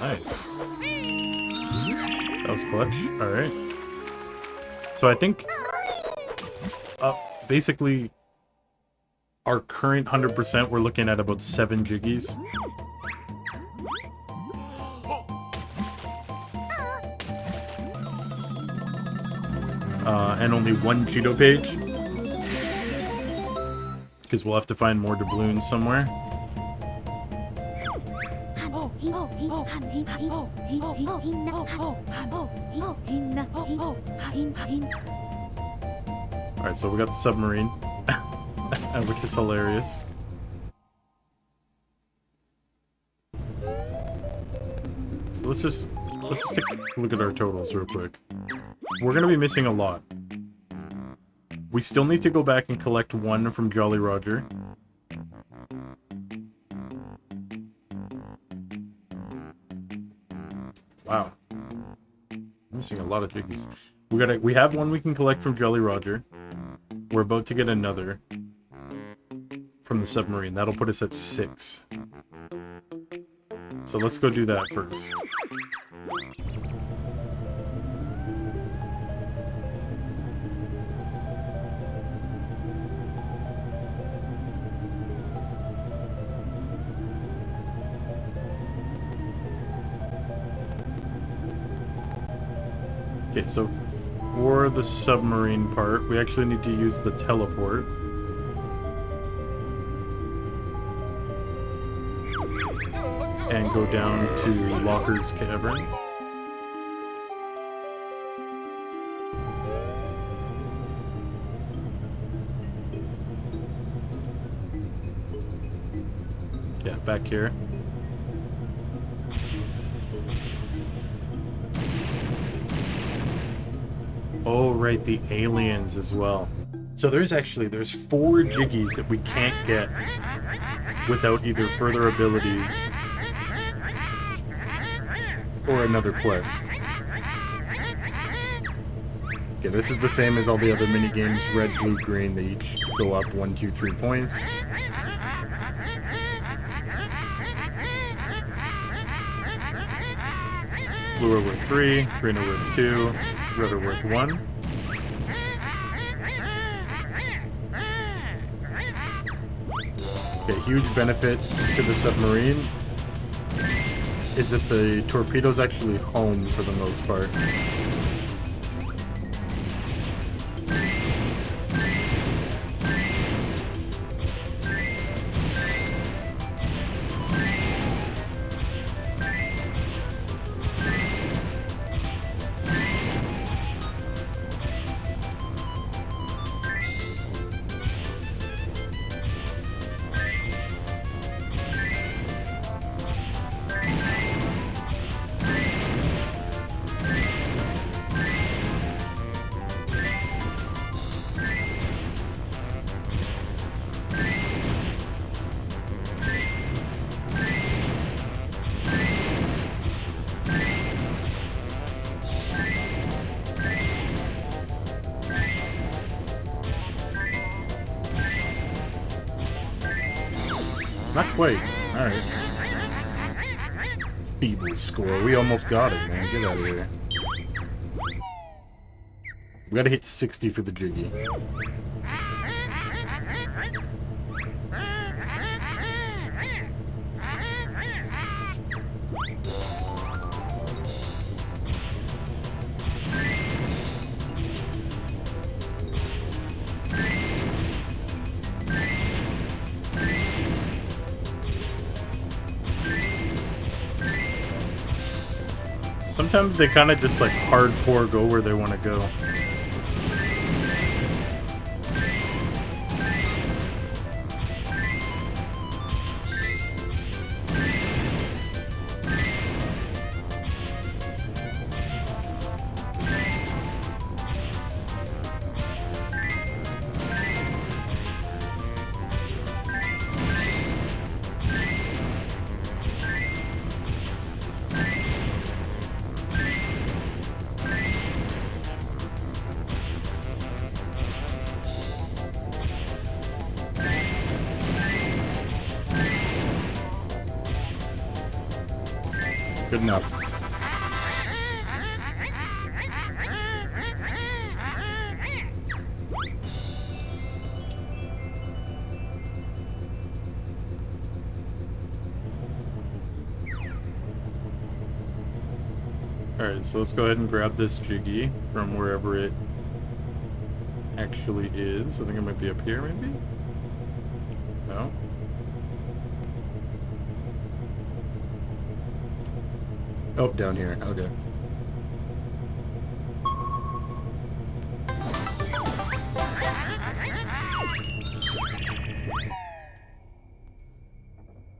Nice. That was clutch. Alright. So I think basically our current 100% we're looking at about 7 Jiggies. And only 1 Cheeto page. Because we'll have to find more doubloons somewhere. Alright, so we got the submarine. Which is hilarious. So let's just take a look at our totals real quick. We're gonna be missing a lot. We still need to go back and collect 1 from Jolly Roger. Wow. Missing a lot of Jiggies. We have 1 we can collect from Jolly Roger. We're about to get another from the submarine. That'll put us at 6. So let's go do that first. Okay, so for the submarine part, we actually need to use the teleport. And go down to Locker's Cavern. Yeah, back here. Oh, right, the aliens as well. So there's 4 Jiggies that we can't get without either further abilities or another quest. Okay, this is the same as all the other minigames, red, blue, green. They each go up 1, 2, 3 points. Blue are worth 3, green are worth 2, red are worth 1. Okay, huge benefit to the submarine is that the torpedo's actually home for the most part. quite. Alright. Feeble score. We almost got it, man. Get out of here. We gotta hit 60 for the Jiggy. Sometimes they kind of just like hardcore go where they want to go. Good enough. Alright, so let's go ahead and grab this Jiggy from wherever it actually is. I think it might be up here, maybe? No? Oh, down here. Okay.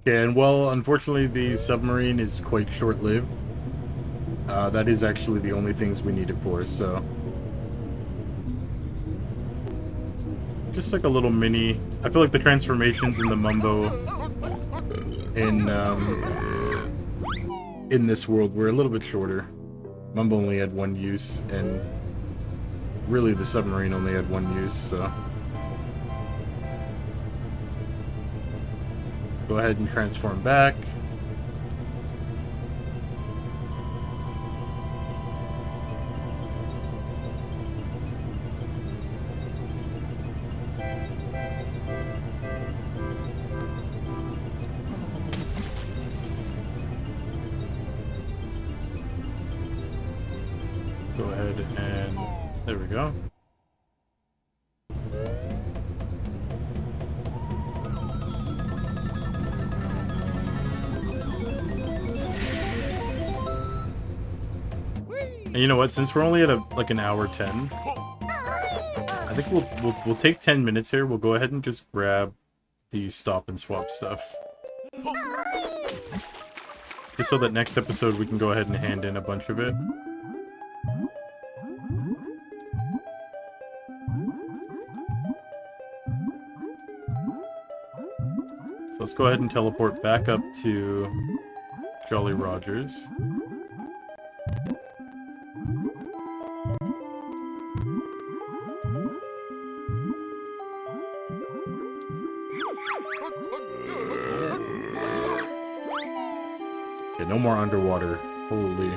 Okay, and well, unfortunately the submarine is quite short-lived. That is actually the only things we need it for, so... Just like a little mini... I feel like the transformations in the Mumbo in this world were a little bit shorter. Mumbo only had one use, and really the submarine only had one use, so... Go ahead and transform back. Go ahead and... there we go. And you know what? Since we're only at like an hour 10, I think we'll take 10 minutes here. We'll go ahead and just grab the stop and swap stuff. Just so that next episode we can go ahead and hand in a bunch of it. So let's go ahead and teleport back up to Jolly Rogers. Okay, no more underwater. Holy.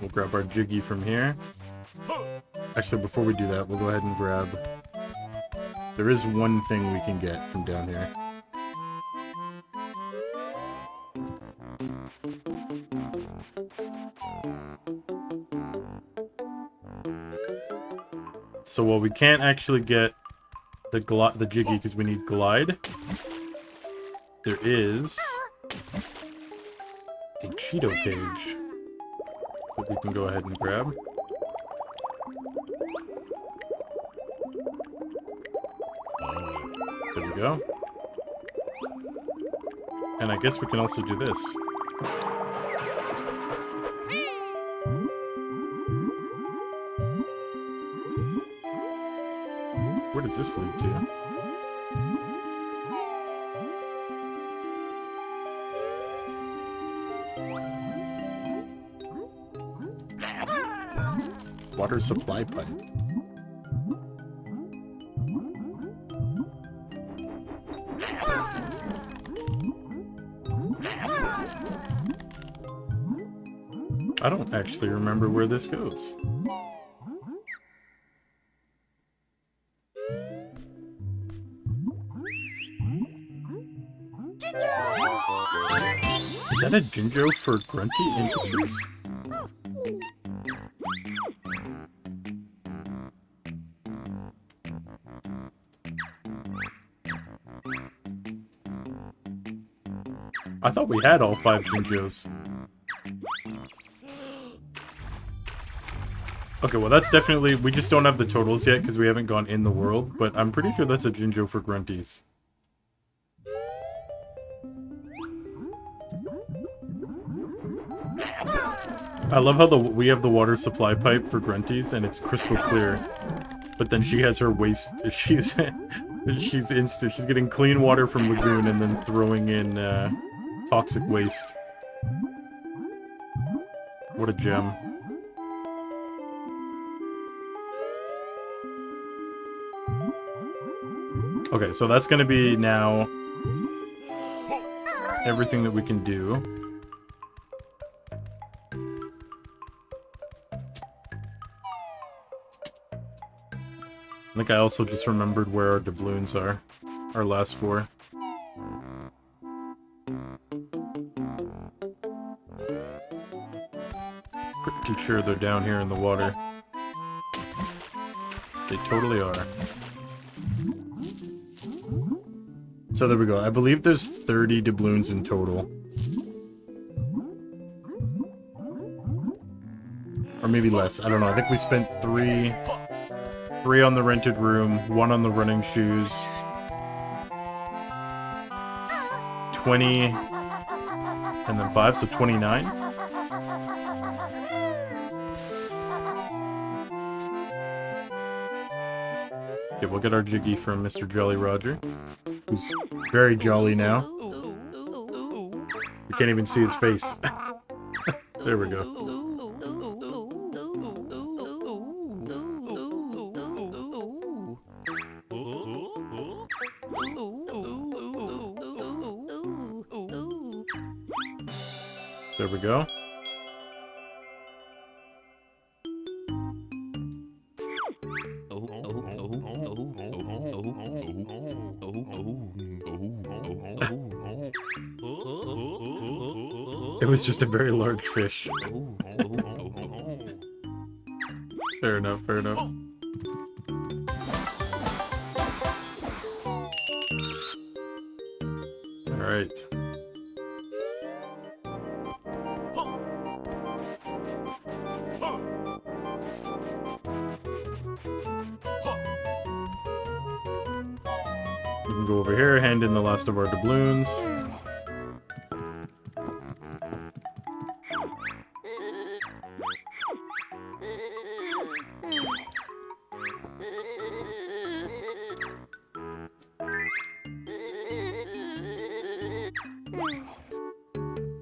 We'll grab our Jiggy from here. Actually, before we do that, we'll go ahead and grab... There is one thing we can get from down here. So while we can't actually get the Jiggy because we need Glide, there is a Cheeto page that we can go ahead and grab. There we go. And I guess we can also do this. Where does this lead to? Water supply pipe. I don't actually remember where this goes. Is that a Jinjo for Grunty Industries? I thought we had all 5 Jinjos. Okay, well that's definitely... We just don't have the totals yet because we haven't gone in the world, but I'm pretty sure that's a Jinjo for Grunties. I love how we have the water supply pipe for Grunties and it's crystal clear. But then she has her waste... She's getting clean water from lagoon and then throwing in toxic waste. What a gem. Okay, so that's gonna be now everything that we can do. I think I also just remembered where our doubloons are. Our last 4. Pretty sure they're down here in the water. They totally are. So there we go. I believe there's 30 doubloons in total. Or maybe less. I don't know. I think we spent 3 on the rented room, 1 on the running shoes, 20, and then 5, so 29. Okay, we'll get our Jiggy from Mr. Jolly Roger, who's very jolly now. We can't even see his face. There we go. There we go. It was just a very large fish. Fair enough, fair enough. Alright. We can go over here, hand in the last of our doubloons.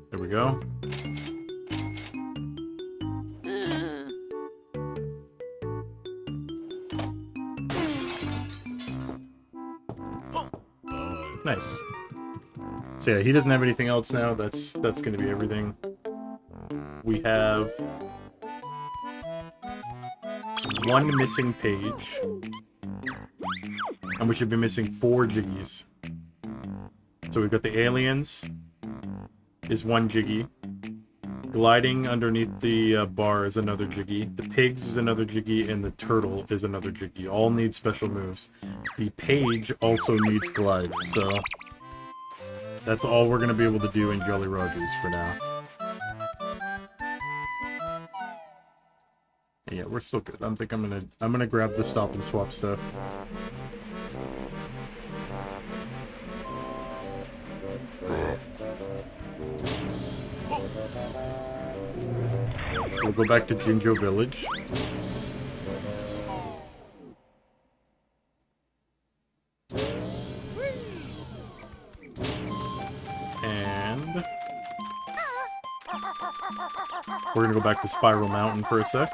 There we go. Nice. So yeah, he doesn't have anything else now. That's gonna be everything. We have 1 missing page. And we should be missing 4 Jiggies. So we've got the aliens is 1 Jiggy. Gliding underneath the bar is another Jiggy. The pigs is another Jiggy, and the turtle is another Jiggy. All need special moves. The page also needs glides, so that's all we're gonna be able to do in Jolly Rogers for now. Yeah, we're still good. I think I'm gonna grab the stop and swap stuff. So we'll go back to Jinjo Village. And we're gonna go back to Spiral Mountain for a sec.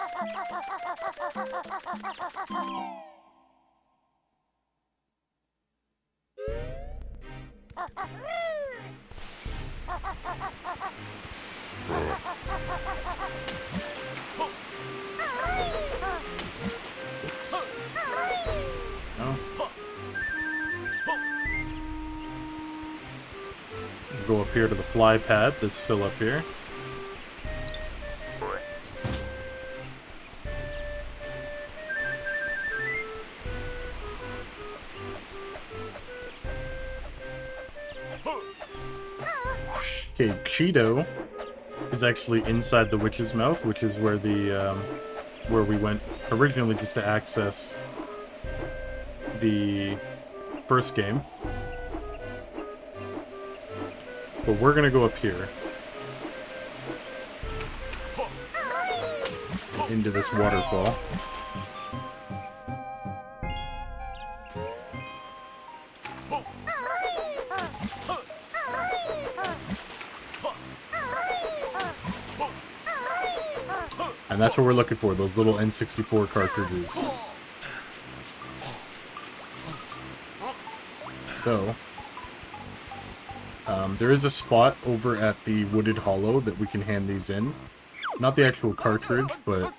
Oops. No. Go up here to the fly pad that's still up here. Okay, Cheeto is actually inside the witch's mouth, which is where the where we went originally just to access the first game. But we're gonna go up here and into this waterfall. And that's what we're looking for, those little N64 cartridges. So, there is a spot over at the Wooded Hollow that we can hand these in. Not the actual cartridge, but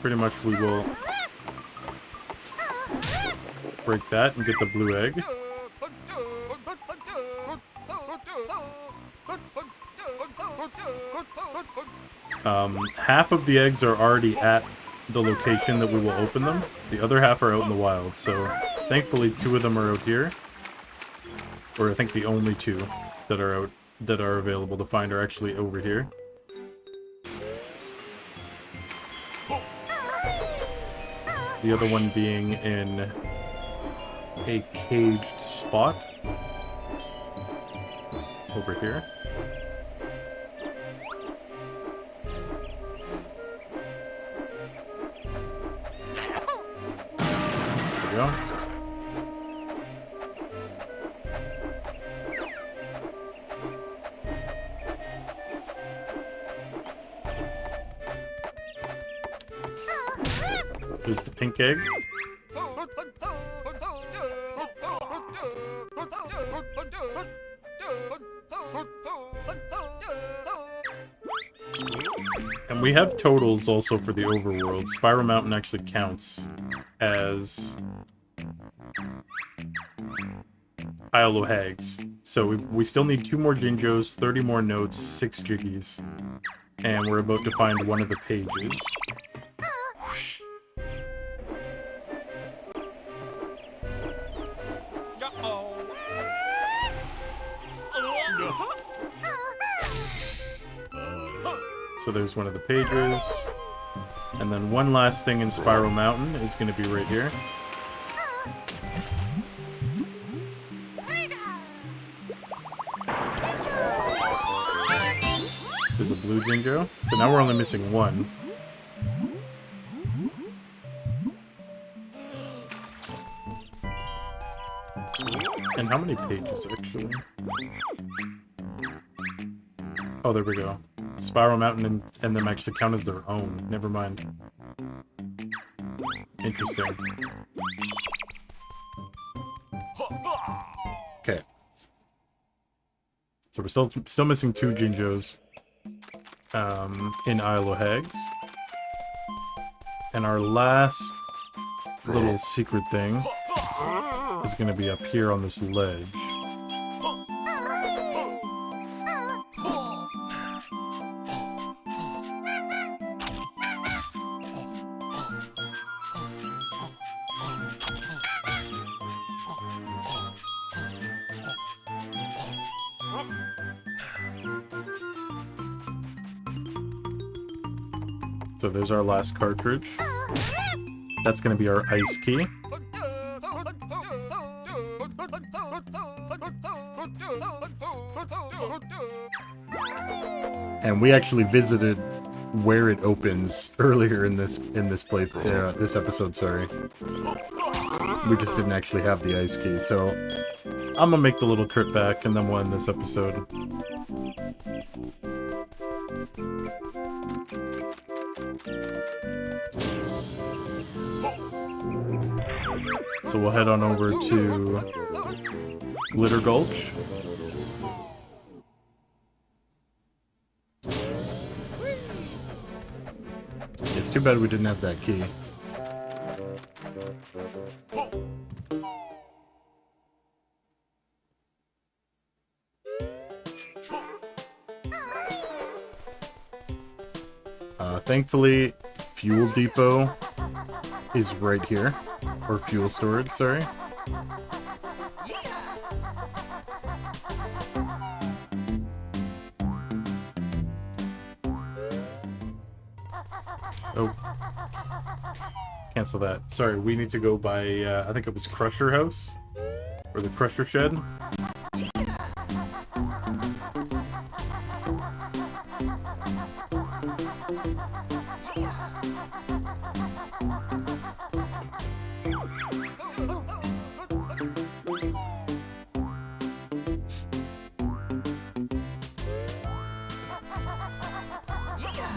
pretty much we will break that and get the blue egg. Half of the eggs are already at the location that we will open them. The other half are out in the wild, so thankfully 2 of them are out here. Or I think the only 2 that are out that are available to find are actually over here. The other one being in a caged spot over here. There we go. There's the pink egg. And we have totals also for the overworld. Spiral Mountain actually counts as Isle of Hags. So we still need 2 more Jinjos, 30 more notes, 6 Jiggies. And we're about to find one of the pages. So there's one of the pages. And then one last thing in Spiral Mountain is going to be right here. There's a blue Jinjo. So now we're only missing 1. And how many pages, actually? Oh, there we go. Spiral Mountain and them actually count as their own. Never mind. Interesting. Okay. So we're still missing 2 Jinjos in Isle of Hags. And our last little secret thing is going to be up here on this ledge. So there's our last cartridge. That's going to be our ice key. And we actually visited where it opens earlier in this this episode, sorry. We just didn't actually have the ice key, so I'm gonna make the little trip back and then we'll end this episode. So we'll head on over to Glitter Gulch. It's too bad we didn't have that key. Thankfully, Fuel Depot is right here. Or fuel storage, sorry. Oh. Cancel that. Sorry, we need to go by, I think it was Crusher House? Or the Crusher Shed?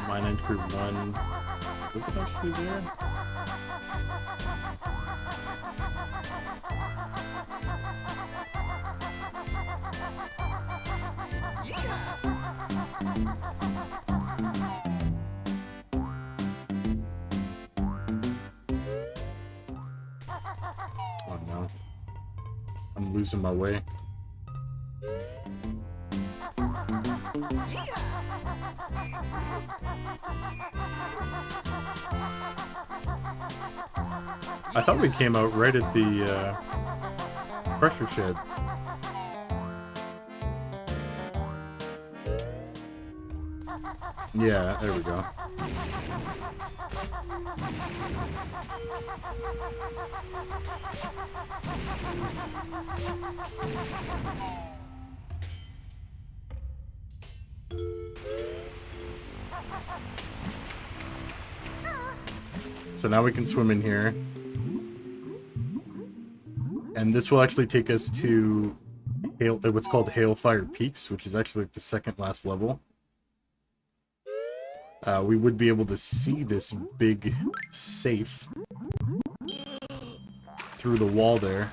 Mine entry 1. Was it actually there? Oh no. I'm losing my way. I thought we came out right at the pressure shed. Yeah, there we go. So now we can swim in here. And this will actually take us to what's called Hailfire Peaks, which is actually like the second last level. We would be able to see this big safe through the wall there.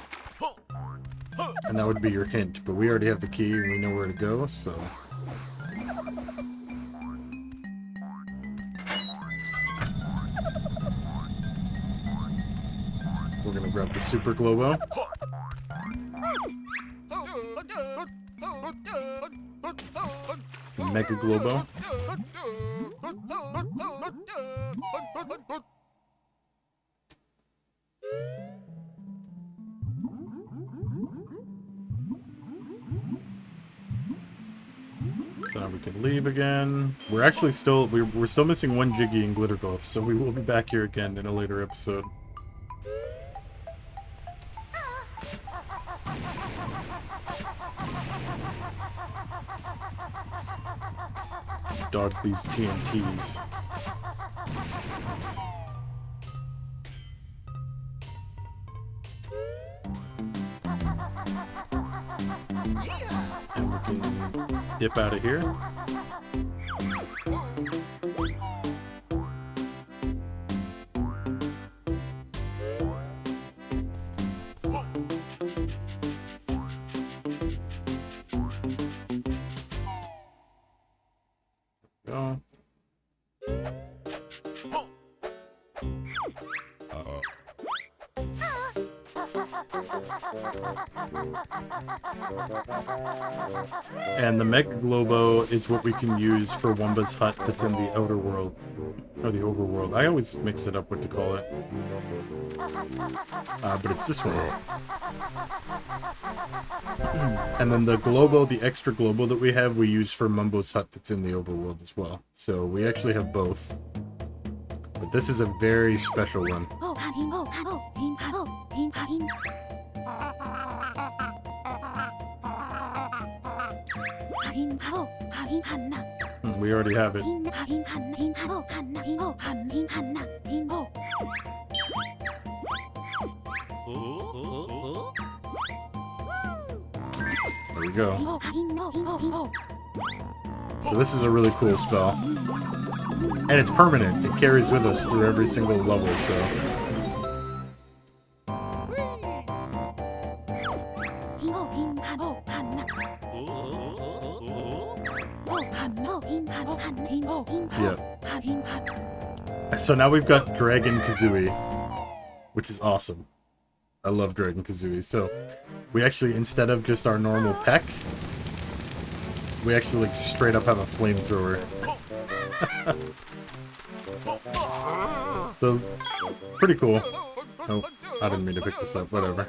And that would be your hint, but we already have the key and we know where to go, so... We're gonna grab the Super Globo. The Mega Globo. So now we can leave again. We're actually still we're still missing one Jiggy in Glitter Gulch, so we will be back here again in a later episode. Dodge these TNTs. And we can dip out of here. Go. And the Mega Globo is what we can use for Wumba's hut that's in the outer world. Or the overworld. I always mix it up what to call it. But it's this one. And then the Globo, the extra Globo that we have, we use for Mumbo's hut that's in the overworld as well. So we actually have both. But this is a very special one. We already have it. There we go. So this is a really cool spell. And it's permanent. It carries with us through every single level, so... Yeah. So now we've got Dragon Kazooie, which is awesome. I love Dragon Kazooie. So we actually, instead of just our normal peck, we actually like straight up have a flamethrower. So it's pretty cool. Oh, I didn't mean to pick this up. Whatever.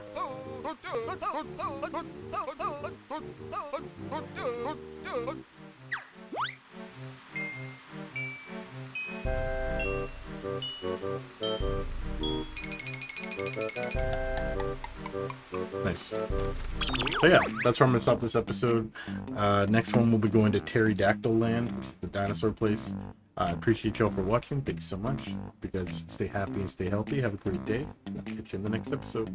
Nice. So yeah, that's where I'm gonna stop this episode. Next one we'll be going to Pterodactyl Land, which is the dinosaur place. I appreciate y'all for watching. Thank you so much. You guys stay happy and stay healthy. Have a great day. I'll catch you in the next episode.